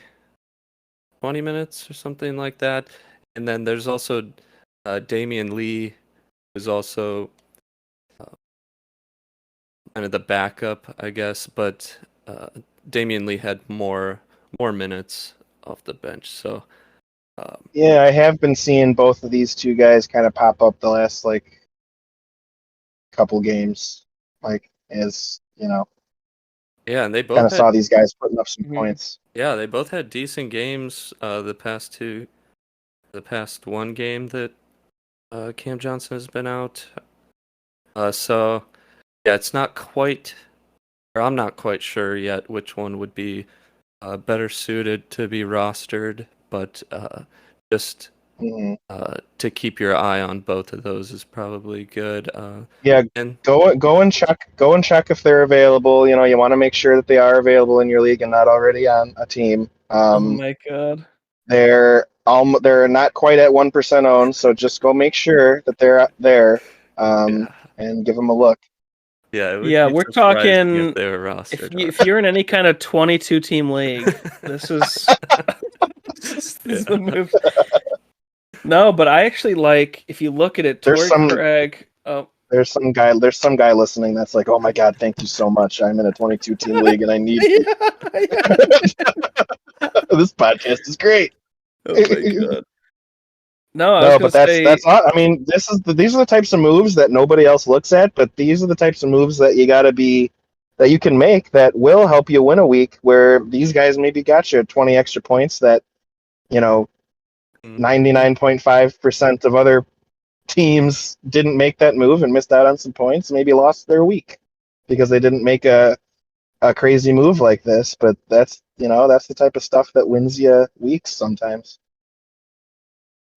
minutes or something like that. And then there's also Damian Lee, who's also kind of the backup, I guess. But Damian Lee had more minutes off the bench. So Yeah, I have been seeing both of these two guys kind of pop up the last like couple games, like as yeah, and they kind both of saw had these guys putting up some points. yeah they both had decent games. The past one game that Cam Johnson has been out. So yeah, it's not quite, or I'm not quite sure yet which one would be better suited to be rostered, but just Mhm. to keep your eye on both of those is probably good. Yeah, And go and check if they're available. You want to make sure that they are available in your league and not already on a team. Oh my God. They're not quite at 1% owned, so just go make sure that they're there, yeah, and give them a look. yeah, it would Yeah, be we're surprising if talking they were rostered. if you're in any kind of 22 team league, this is this is the move. No, but I actually like if you look at it, There's Torrey some- Craig. Oh, There's some guy listening that's like, "Oh my God, thank you so much. I'm in a 22 team league and I need you." This podcast is great. Oh my God. No, I was No, gonna but that's say I mean, these are the types of moves that nobody else looks at, but these are the types of moves that that you can make that will help you win a week where these guys maybe got you 20 extra points that, 99.5% of other teams didn't make that move and missed out on some points, maybe lost their week because they didn't make a crazy move like this. But that's the type of stuff that wins you weeks sometimes.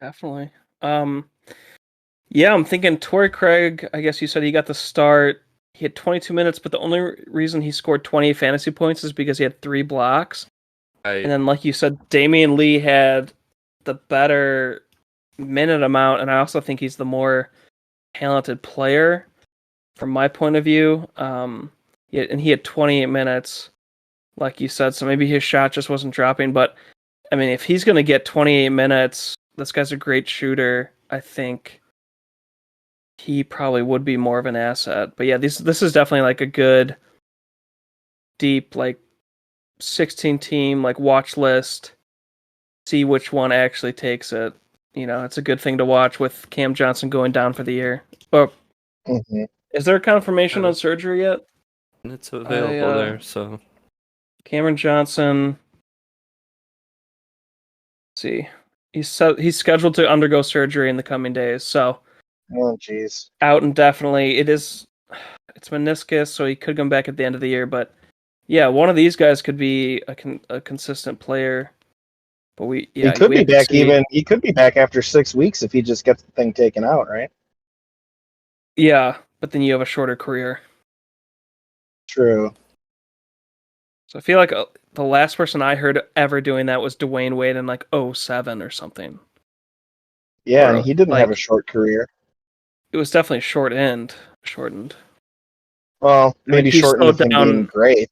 definitely. Yeah, I'm thinking Torrey Craig. I guess you said he got the start. He had 22 minutes, but the only reason he scored 20 fantasy points is because he had 3 blocks. And then, like you said, Damian Lee had the better minute amount, and I also think he's the more talented player from my point of view. And he had 28 minutes, like you said, so maybe his shot just wasn't dropping. But I mean, if he's going to get 28 minutes, this guy's a great shooter. I think he probably would be more of an asset. But yeah, this is definitely like a good, deep, like 16 team like watch list. see which one actually takes it. It's a good thing to watch with Cam Johnson going down for the year. But is there a confirmation on surgery yet? It's available there, so. Cameron Johnson. Let's see. He's scheduled to undergo surgery in the coming days, so. Oh, jeez. Out indefinitely. It's meniscus, so he could come back at the end of the year. But yeah, one of these guys could be a consistent player. But he could be back He could be back after 6 weeks if he just gets the thing taken out, right? Yeah, but then you have a shorter career. True. So I feel like the last person I heard ever doing that was Dwayne Wade in like 2007 or something. Yeah, and he didn't have a short career. It was definitely shortened. Well, maybe shortened with him being great.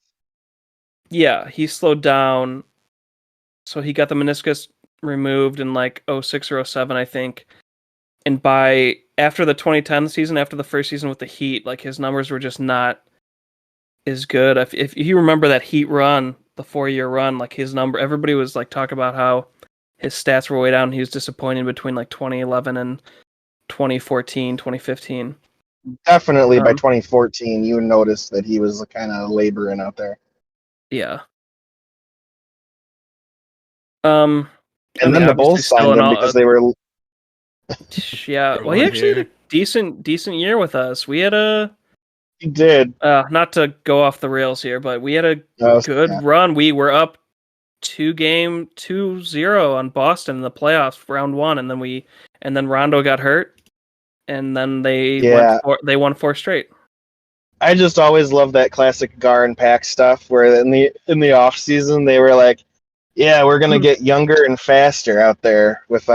Yeah, he slowed down. So he got the meniscus removed in like 06 or 07, I think. And after the 2010 season, after the first season with the Heat, like his numbers were just not as good. If you remember that Heat run, the 4-year run, like his number, everybody was like talking about how his stats were way down. He was disappointing between like 2011 and 2014, 2015. Definitely by 2014, you noticed that he was kind of laboring out there. Yeah. And then the Bulls signed him because they were. Yeah, well, he actually had a decent year with us. We had He did. Not to go off the rails here, but we had a good run. We were up 2-0 on Boston in the playoffs, round 1, and then Rondo got hurt, and then they won 4 straight. I just always love that classic Gar and Pack stuff where in the off season they were like, yeah, we're gonna get younger and faster out there with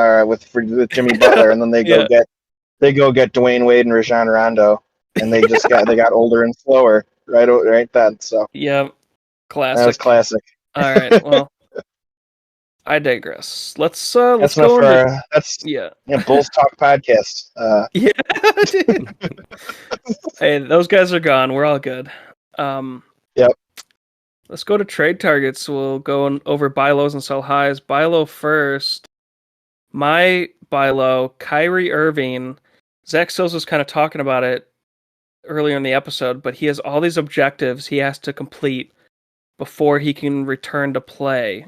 Jimmy Butler, and then they go get Dwayne Wade and Rajon Rondo, and they got older and slower right then. So yeah, classic. That was classic. All right, well, I digress. Let's go. Bulls Talk podcast. Hey, those guys are gone. We're all good. Yep. Let's go to trade targets. We'll go over buy lows and sell highs. Buy low first. My buy low, Kyrie Irving. Zach Sills was kind of talking about it earlier in the episode, but he has all these objectives he has to complete before he can return to play.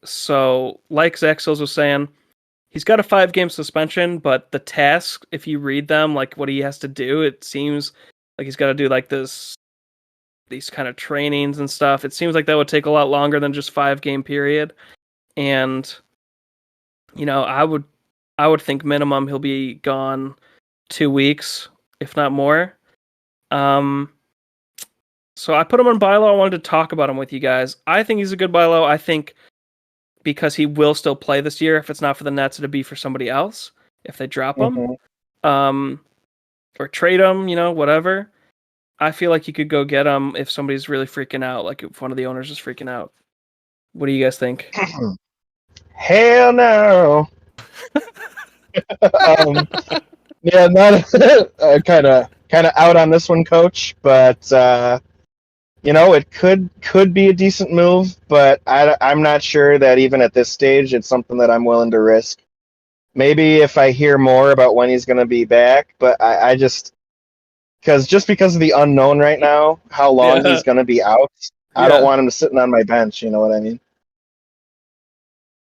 So, like Zach Sills was saying, he's got a 5-game suspension, but the tasks, if you read them, like what he has to do, it seems like he's got to do like these kind of trainings and stuff. It seems like that would take a lot longer than just 5-game period. And, I would think minimum he'll be gone 2 weeks, if not more. So I put him on buy low. I wanted to talk about him with you guys. I think he's a good buy low. I think because he will still play this year. If it's not for the Nets, it'd be for somebody else if they drop him. Or trade him, whatever. I feel like you could go get him if somebody's really freaking out, like if one of the owners is freaking out. What do you guys think? Hell no. Yeah, not kind of out on this one, Coach. But it could be a decent move, but I'm not sure that even at this stage it's something that I'm willing to risk. Maybe if I hear more about when he's going to be back, but I just because of the unknown right now, how long he's going to be out, I don't want him sitting on my bench. You know what I mean?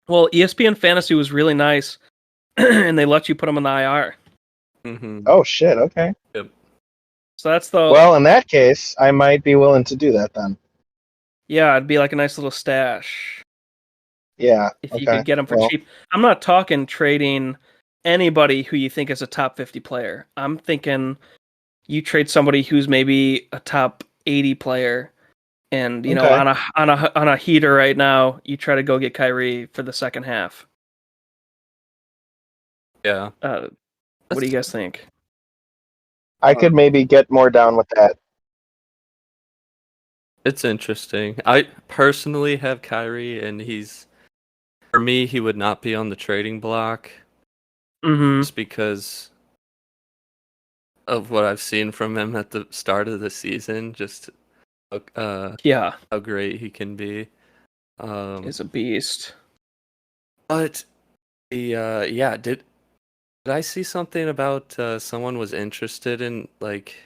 Well, ESPN Fantasy was really nice, and they let you put him on the IR. Mm-hmm. Oh shit! Okay. Yep. So that's Well, in that case, I might be willing to do that then. Yeah, it'd be like a nice little stash. Yeah. If you could get him for cheap. I'm not talking trading anybody who you think is a top 50 player. I'm thinking you trade somebody who's maybe a top 80 player, and on a heater right now, you try to go get Kyrie for the second half. Yeah. What do you guys think? I could maybe get more down with that. It's interesting. I personally have Kyrie, and for me, he would not be on the trading block. Mm-hmm. Just because of what I've seen from him at the start of the season, just how great he can be. He's a beast. But did I see something about someone was interested in like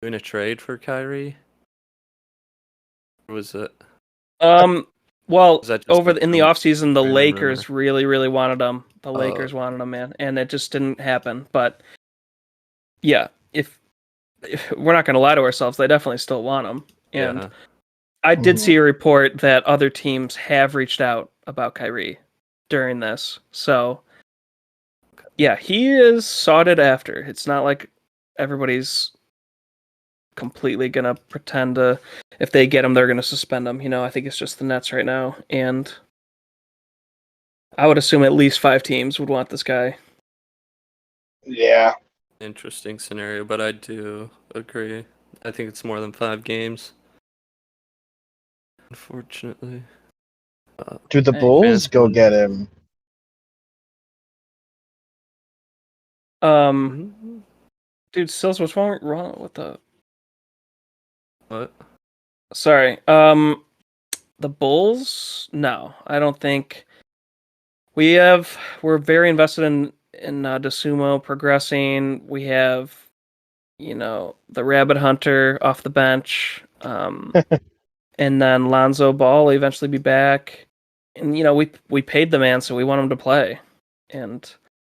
doing a trade for Kyrie? Or was it? Well, Was that just over like in the some offseason, the random Lakers rumor? really, really wanted him. The Oh. Lakers wanted him, man, and it just didn't happen. But yeah, if we're not going to lie to ourselves, they definitely still want him. And Yeah. I did see a report that other teams have reached out about Kyrie during this. So yeah, he is sought after. It's not like everybody's completely gonna pretend to, if they get him, they're gonna suspend him. I think it's just the Nets right now, and I would assume at least 5 teams would want this guy. Yeah. Interesting scenario, but I do agree. I think it's more than 5 games. Unfortunately. Do the Hey, Bulls go get him? Dude, Sills, what's wrong with the? What? Sorry, the Bulls? No, I don't think. We're very invested in DeSumo progressing. We have, the Rabbit Hunter off the bench, and then Lonzo Ball will eventually be back. And we paid the man, so we want him to play. And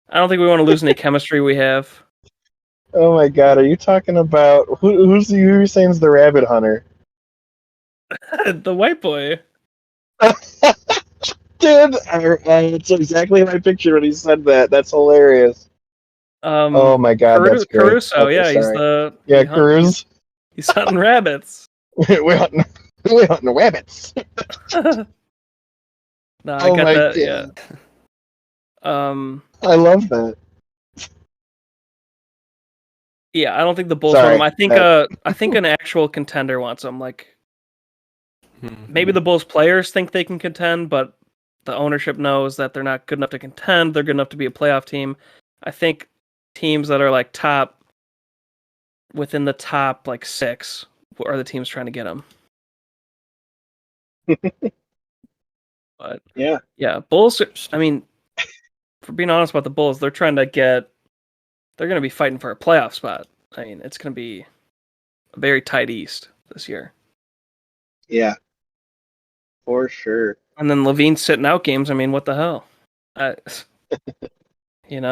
I don't think we want to lose any chemistry we have. Oh my God, are you talking about who you saying is the Rabbit Hunter? The white boy. Dude, it's exactly my picture when he said that. That's hilarious. Oh my God, that's great. Caruso, Okay, yeah, sorry. Yeah, Cruz. He's hunting rabbits. we're hunting rabbits. No, I got my that. God. Yeah. I love that. Yeah, I don't think the Bulls Sorry, want him. I think an actual contender wants him. Like maybe the Bulls players think they can contend, but the ownership knows that they're not good enough to contend. They're good enough to be a playoff team. I think teams that are like within the top like 6 are the teams trying to get him. But yeah, Bulls. I mean, for being honest about the Bulls, they're trying to get. They're going to be fighting for a playoff spot. I mean, it's going to be a very tight East this year. Yeah, for sure. And then Levine's sitting out games. I mean, what the hell? That can't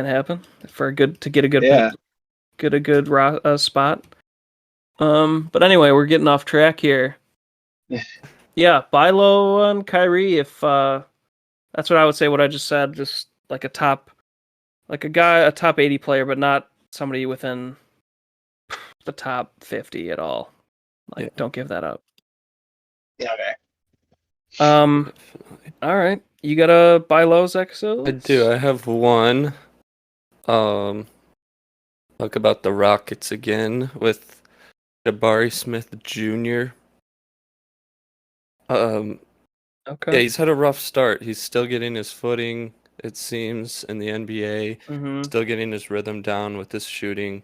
happen to get a good spot. But anyway, we're getting off track here. Yeah, buy low on Kyrie if that's what I would say. What I just said, just like a top 80 player, but not somebody within the top 50 at all. Like, don't give that up. Yeah. Okay. All right. You got to buy low, Zexo? I do. I have one. Talk about the Rockets again with Jabari Smith Jr. Okay. Yeah, he's had a rough start. He's still getting his footing, it seems, in the NBA. Mm-hmm. Still getting his rhythm down with his shooting.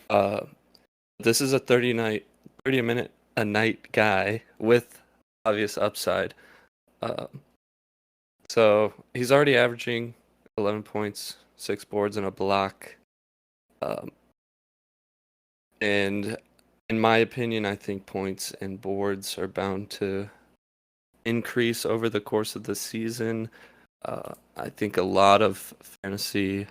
This is a 30-minute a night guy with obvious upside. So he's already averaging 11 points, 6 boards, and a block. And in my opinion, I think points and boards are bound to increase over the course of the season. I think a lot of fantasy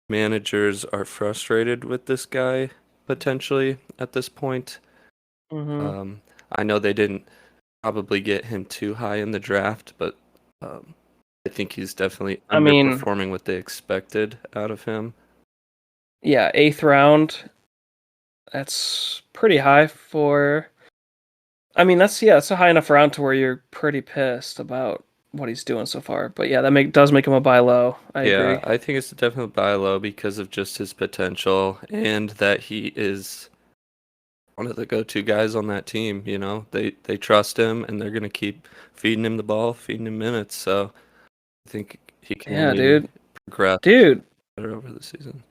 managers are frustrated with this guy potentially at this point. Mm-hmm. I know they didn't probably get him too high in the draft, but I think he's definitely underperforming what they expected out of him. Yeah, 8th round. That's pretty high for. I mean, that's a high enough round to where you're pretty pissed about what he's doing so far. But yeah, that does make him a buy low. I agree. Yeah, I think it's definitely buy low because of just his potential and that he is one of the go-to guys on that team. They trust him and they're gonna keep feeding him the ball, feeding him minutes. So I think he can only progress better over the season.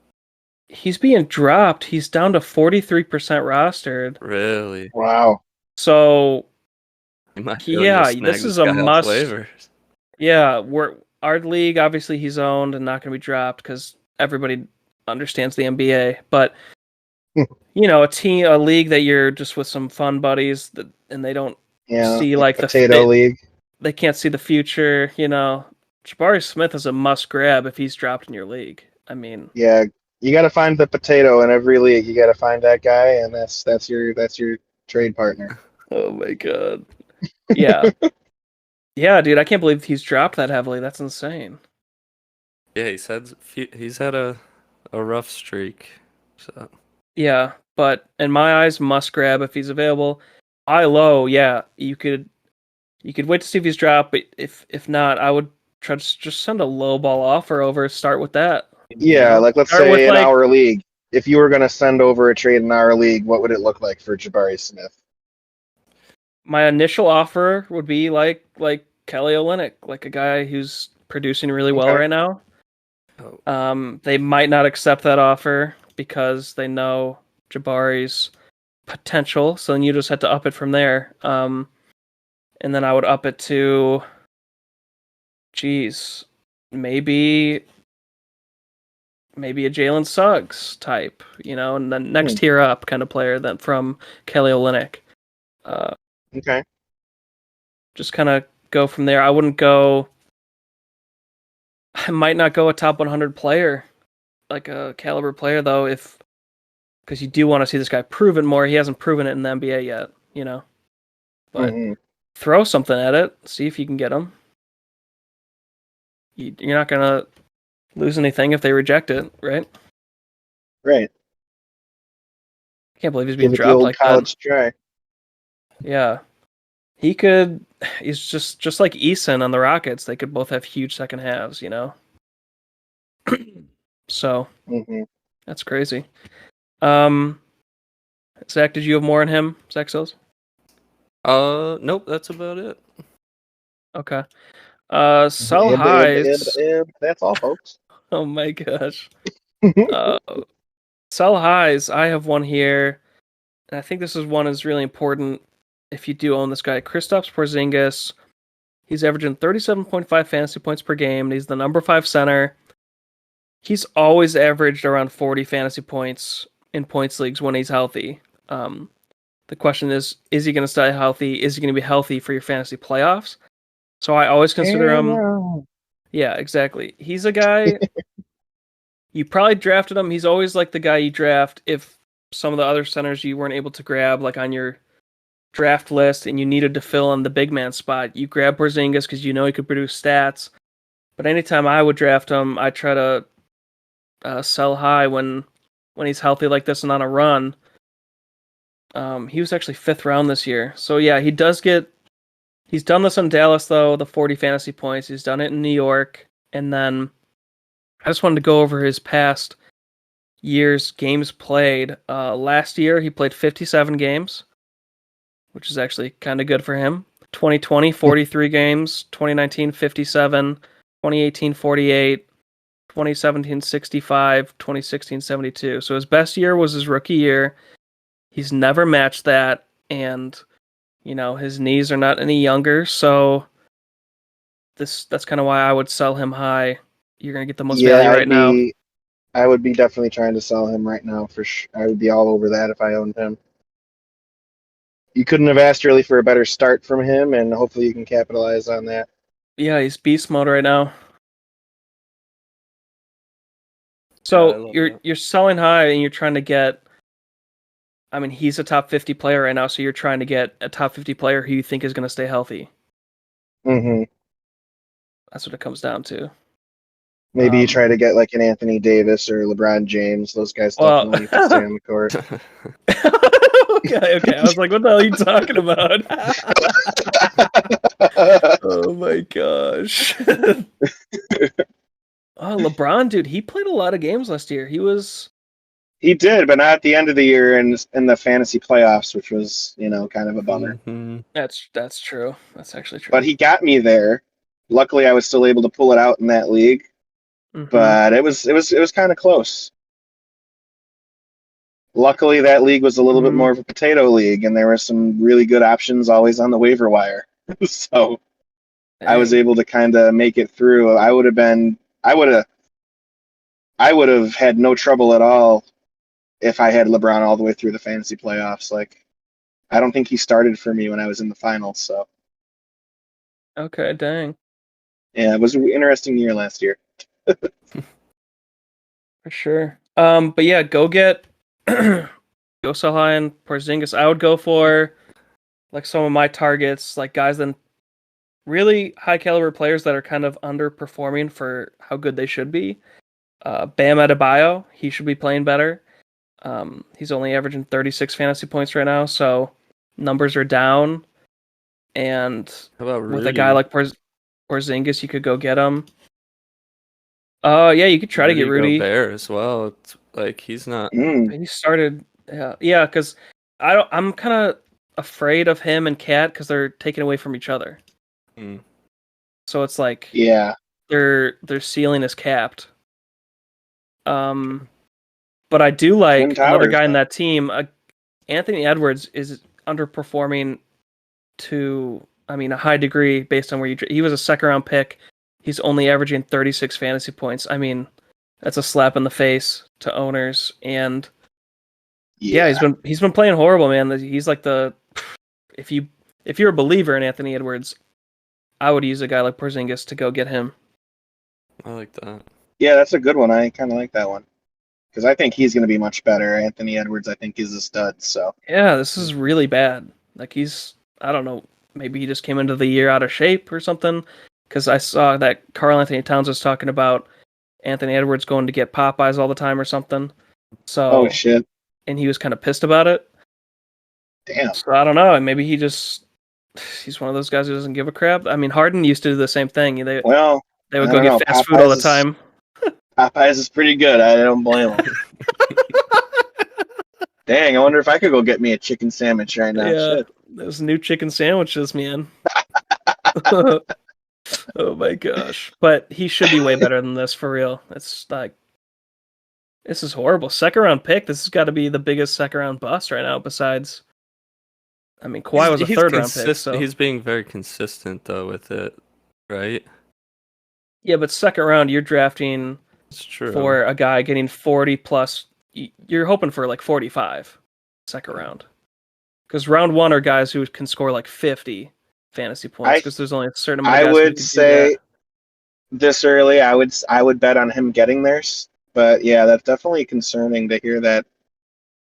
He's being dropped. He's down to 43% rostered. Really? Wow. So this is a must. Yeah, our league, obviously he's owned and not going to be dropped because everybody understands the NBA. But a league that you're just with some fun buddies and they don't Yeah, see like like Potato League. they can't see the future. Jabari Smith is a must grab if he's dropped in your league. I mean, Yeah, you got to find the potato in every league. You got to find that guy, and that's your trade partner. oh my god, yeah, yeah, dude, I can't believe he's dropped that heavily. That's insane. Yeah, he's had a rough streak. So Yeah, but in my eyes, must grab if he's available. High low, yeah, you could wait to see if he's dropped, but if not, I would try to just send a low ball offer over. Start with that. Yeah, like let's Start with say in like our league, if you were going to send over a trade in our league, what would it look like for Jabari Smith? my initial offer would be like Kelly Olynyk, like a guy who's producing really well Okay. right now. oh, They might not accept that offer because they know Jabari's potential, so then you just have to up it from there. And then I would up it to, geez, maybe a Jalen Suggs type, and then next tier up kind of player than from Kelly Olynyk. Okay. Just kind of go from there. I might not go a top 100 player, like a caliber player though, because you do want to see this guy prove it more. He hasn't proven it in the NBA yet, But throw something at it, see if you can get him. You're not gonna lose anything if they reject it, right? Right. I can't believe he's being Give it the dropped old like that. college try. Yeah. He's just like Eason on the Rockets. They could both have huge second halves, So that's crazy. Zach, did you have more on him, Zach Sills? nope, that's about it. Okay. Sell highs. That's all, folks. Oh my gosh. Sell highs. I have one here, and I think this is really important if you do own this guy, Kristaps Porzingis. He's averaging 37.5 fantasy points per game, and he's the number 5 center. He's always averaged around 40 fantasy points in points leagues when he's healthy. The question is he going to stay healthy? Is he going to be healthy for your fantasy playoffs? So I always consider him. Yeah, exactly. He's a guy you probably drafted him. He's always like the guy you draft if some of the other centers you weren't able to grab, like on your draft list, and you needed to fill in the big man spot. You grab Porzingis because you know he could produce stats. But anytime I would draft him, I try to sell high when he's healthy like this and on a run. He was actually 5th round this year. So yeah, he's done this in Dallas though, the 40 fantasy points. He's done it in New York. And then I just wanted to go over his past year's games played. Last year he played 57 games, which is actually kind of good for him. 2020, 43 games. 2019, 57. 2018, 48. 2017, 65. 2016, 72. So his best year was his rookie year. He's never matched that, and his knees are not any younger, so that's kind of why I would sell him high. You're gonna get the most value right now. I would be definitely trying to sell him right now for sure. I would be all over that if I owned him. You couldn't have asked really for a better start from him, and hopefully you can capitalize on that. Yeah, he's beast mode right now. So you're selling high and you're trying to get. I mean, he's a top 50 player right now, so you're trying to get a top 50 player who you think is going to stay healthy. That's what it comes down to. Maybe you try to get like an Anthony Davis or LeBron James. Those guys definitely can stay on the court. Okay. I was like, what the hell are you talking about? Oh my gosh. Oh, LeBron, dude, he played a lot of games last year. He did, but not at the end of the year in the fantasy playoffs, which was, kind of a bummer. That's true. That's actually true. But he got me there. Luckily, I was still able to pull it out in that league. But it was kind of close. Luckily, that league was a little bit more of a potato league, and there were some really good options always on the waiver wire. So I was Dang. able to kind of make it through. I would have had no trouble at all if I had LeBron all the way through the fantasy playoffs. Like, I don't think he started for me when I was in the finals. So Okay, dang. yeah, it was an interesting year last year. For sure. But yeah, go get go sell high on Porzingis. I would go for like some of my targets, like guys that really high caliber players that are kind of underperforming for how good they should be. Bam Adebayo, he should be playing better. He's only averaging 36 fantasy points right now, so numbers are down. And How about with a guy Rudy? like Porzingis, you could go get him. Oh yeah, you could try to get Rudy. Gobert as well. It's like he's not. Mm, He started, yeah, because I'm kind of afraid of him and Cat because they're taken away from each other. Mm. So it's like yeah, their ceiling is capped. But I do Twin like another Towers. guy in Huh? that team. Anthony Edwards is underperforming to, I mean, a high degree based on where he was a second round pick. He's only averaging 36 fantasy points. I mean, that's a slap in the face to owners. And yeah, Yeah. he's been playing horrible, man. He's like if you're a believer in Anthony Edwards, I would use a guy like Porzingis to go get him. I like that. Yeah, that's a good one. I kind of like that one because I think he's going to be much better. Anthony Edwards, I think, is a stud. So Yeah, this is really bad. Like I don't know, maybe he just came into the year out of shape or something. Because I saw that Karl Anthony Towns was talking about Anthony Edwards going to get Popeyes all the time or something. oh So, shit, and he was kind of pissed about it. damn. So I don't know. And maybe he's one of those guys who doesn't give a crap. I mean, Harden used to do the same thing. Well, They I would go don't know. get fast food all the time. Popeyes is pretty good. I don't blame him. Dang, I wonder if I could go get me a chicken sandwich right now. Yeah, Shit. those new chicken sandwiches, man. Oh my gosh. But he should be way better than this for real. It's like this is horrible. Second round pick. This has got to be the biggest second round bust right now. Besides, I mean, Kawhi was a third round pick. So He's being very consistent though with it, right? yeah, but second round, you're drafting It's true. for a guy getting 40 plus. You're hoping for like 45 second round. Because round one are guys who can score like 50 fantasy points. Because there's only a certain amount of I guys who would can do say that. this early, I would bet on him getting there. But yeah, that's definitely concerning to hear that.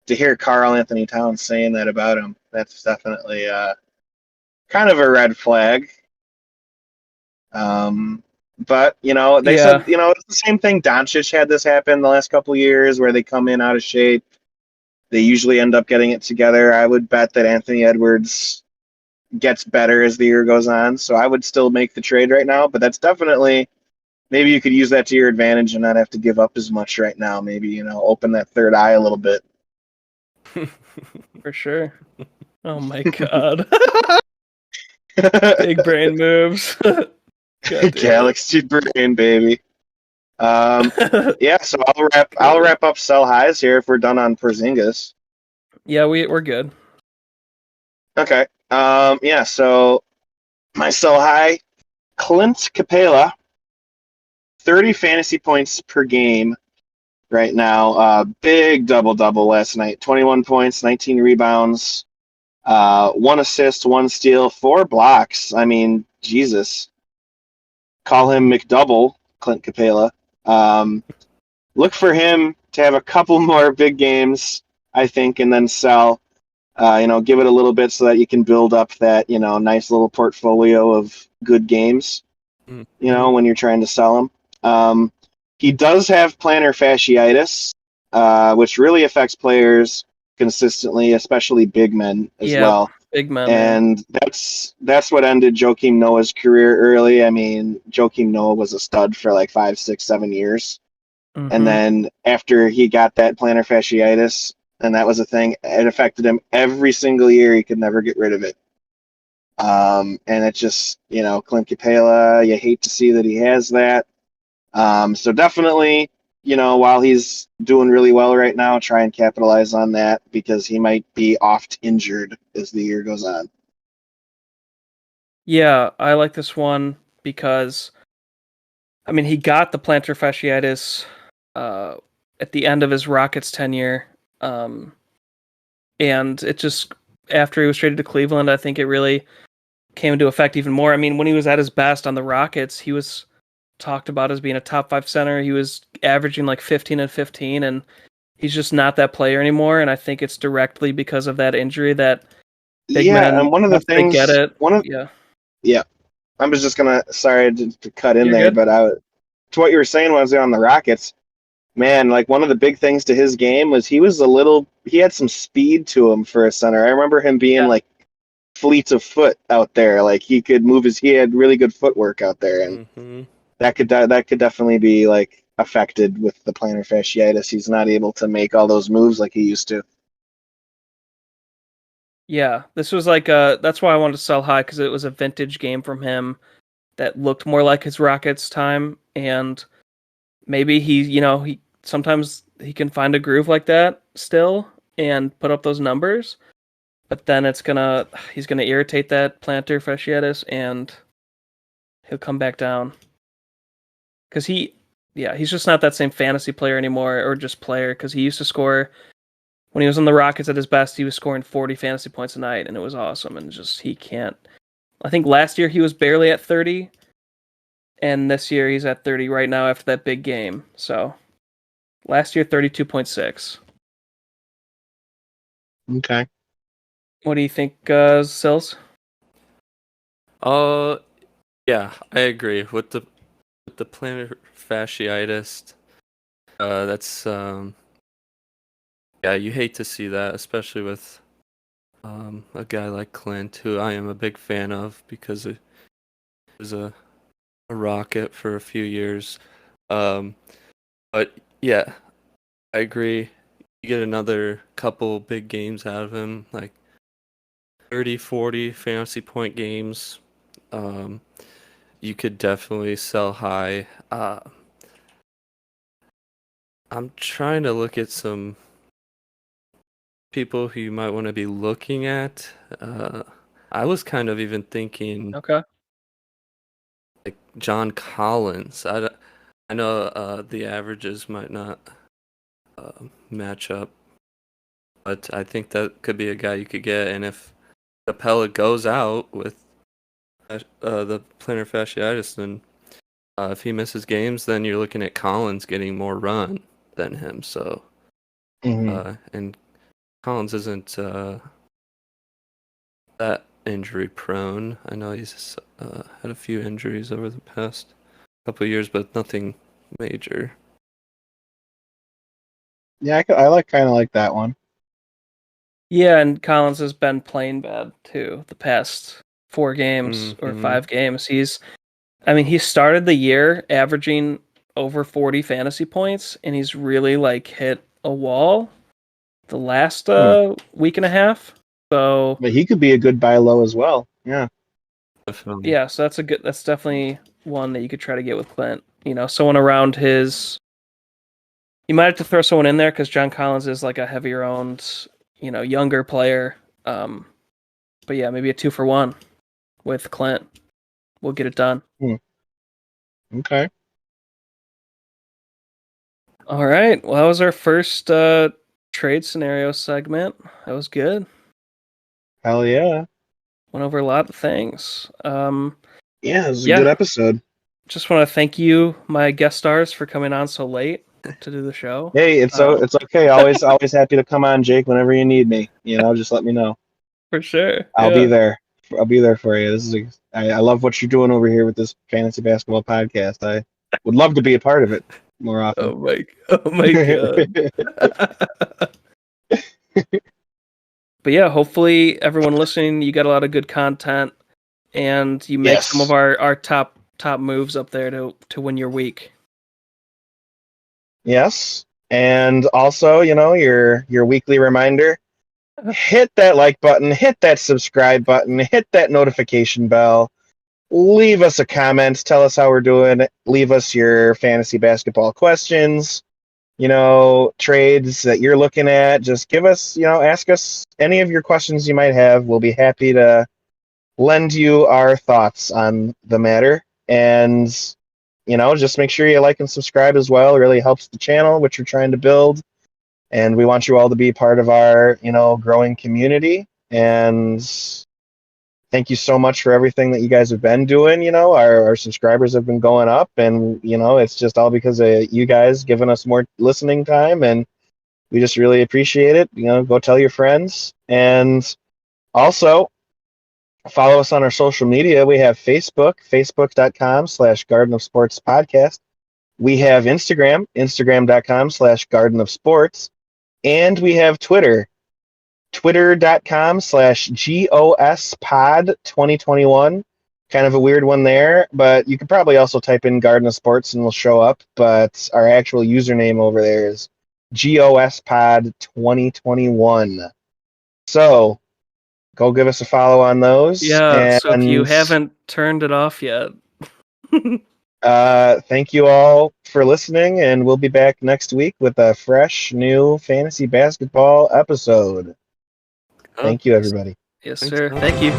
To hear Karl Anthony Towns saying that about him, that's definitely kind of a red flag. But they Yeah, said it's the same thing. Doncic had this happen the last couple of years where they come in out of shape. They usually end up getting it together. I would bet that Anthony Edwards gets better as the year goes on. So I would still make the trade right now. But that's definitely maybe you could use that to your advantage and not have to give up as much right now. Maybe open that third eye a little bit. for sure. Oh my god. Big brain moves. God damn Galaxy brain, baby. it. Yeah, so I'll wrap up sell highs here if we're done on Porzingis. Yeah, we're good. Okay. Yeah, so my sell high, Clint Capela, 30 fantasy points per game right now. Big double last night. 21 points, 19 rebounds, 1 assist, 1 steal, 4 blocks. I mean, Jesus. Call him McDouble, Clint Capela. Look for him to have a couple more big games, I think, and then sell. Give it a little bit so that you can build up that nice little portfolio of good games. Mm. When you're trying to sell them. He does have plantar fasciitis, which really affects players consistently, especially big men as Yeah, well. big man, man. And that's what ended Joakim Noah's career early. I mean, Joakim Noah was a stud for like 5, 6, 7 years. And Mhm. then after he got that plantar fasciitis, and that was a thing, it affected him every single year. He could never get rid of it. And it's just, Clint Capela, you hate to see that he has that. So definitely, while he's doing really well right now, try and capitalize on that because he might be oft injured as the year goes on. Yeah, I like this one because, I mean, he got the plantar fasciitis at the end of his Rockets tenure, and it just after he was traded to Cleveland, I think it really came into effect even more. I mean, when he was at his best on the Rockets, he was talked about as being a top 5 center. He was averaging like 15 and 15, and he's just not that player anymore. And I think it's directly because of that injury that big Yeah, men, and one of the once they get things, it, yeah, yeah, I was just gonna, sorry to cut in you're there, good. but to what you were saying was on the Rockets, man, like one of the big things to his game was he had some speed to him for a center. I remember him being Yeah. like fleets of foot out there. Like he had really good footwork out there, and Hmm. that could definitely be like affected with the plantar fasciitis. He's not able to make all those moves like he used to. Yeah, this was like that's why I wanted to sell high because it was a vintage game from him that looked more like his Rockets time, and maybe he sometimes he can find a groove like that still and put up those numbers, but then he's gonna irritate that plantar fasciitis and he'll come back down because he's just not that same fantasy player anymore or just player because he used to score. When he was on the Rockets at his best, he was scoring 40 fantasy points a night, and it was awesome. And just he can't. I think last year he was barely at 30, and this year he's at 30 right now after that big game. So last year 32.6. Okay. What do you think, Sills? Uh, yeah, I agree with the plantar fasciitis. That's yeah, you hate to see that, especially with a guy like Clint, who I am a big fan of because he was a Rocket for a few years. Um, but yeah, I agree. You get another couple big games out of him, like 30, 40 fantasy point games. Um, you could definitely sell high. I'm trying to look at some people who you might want to be looking at. I was kind of even thinking Okay. like John Collins. I know the averages might not match up, but I think that could be a guy you could get. And if Capella goes out with the plantar fasciitis, then if he misses games, then you're looking at Collins getting more run than him. So, and Collins isn't that injury prone. I know he's had a few injuries over the past couple of years, but nothing major. Yeah, I like kind of like that one. Yeah, and Collins has been playing bad too the past 4 games or Hmm. 5 games. He started the year averaging over 40 fantasy points, and he's really like hit a wall the last week and a half. So But he could be a good buy low as well. Yeah. Definitely. yeah, so that's definitely one that you could try to get with Clint. Someone around his. You might have to throw someone in there because John Collins is like a heavier owned, younger player. But yeah, maybe a 2-for-1 with Clint. We'll get it done. Okay. All right. Well, that was our first trade scenario segment. That was good. Hell yeah. Went over a lot of things. Yeah, it was a Yeah. good episode. Just want to thank you, my guest stars, for coming on so late to do the show. Hey, it's okay. Always happy to come on, Jake. Whenever you need me, just let me know. For sure. I'll be Yeah. there. I'll be there for you. I love what you're doing over here with this fantasy basketball podcast. I would love to be a part of it more often. Oh my god. But yeah, hopefully everyone listening, you got a lot of good content, and you make some Yes. of our top moves up there to win your week. Yes. And also, your weekly reminder, hit that like button, hit that subscribe button, hit that notification bell. Leave us a comment, tell us how we're doing, leave us your fantasy basketball questions, trades that you're looking at. Just give us, ask us any of your questions you might have. We'll be happy to lend you our thoughts on the matter. And, just make sure you like and subscribe as well. It really helps the channel, which we're trying to build. And we want you all to be part of our, growing community. And thank you so much for everything that you guys have been doing. Our subscribers have been going up, and, it's just all because of you guys giving us more listening time. And we just really appreciate it. Go tell your friends. And also, follow us on our social media. We have Facebook, facebook.com/Garden of Sports Podcast. We have Instagram, instagram.com/Garden of Sports. And we have Twitter, twitter.com/GOSPod2021. Kind of a weird one there, but you could probably also type in Garden of Sports and we'll show up. But our actual username over there is GOSPod2021. So go give us a follow on those. Yeah, so if you and haven't turned it off yet. thank you all for listening, and we'll be back next week with a fresh new fantasy basketball episode. Thank you, everybody. Yes, Thanks, sir. Tom. Thank you.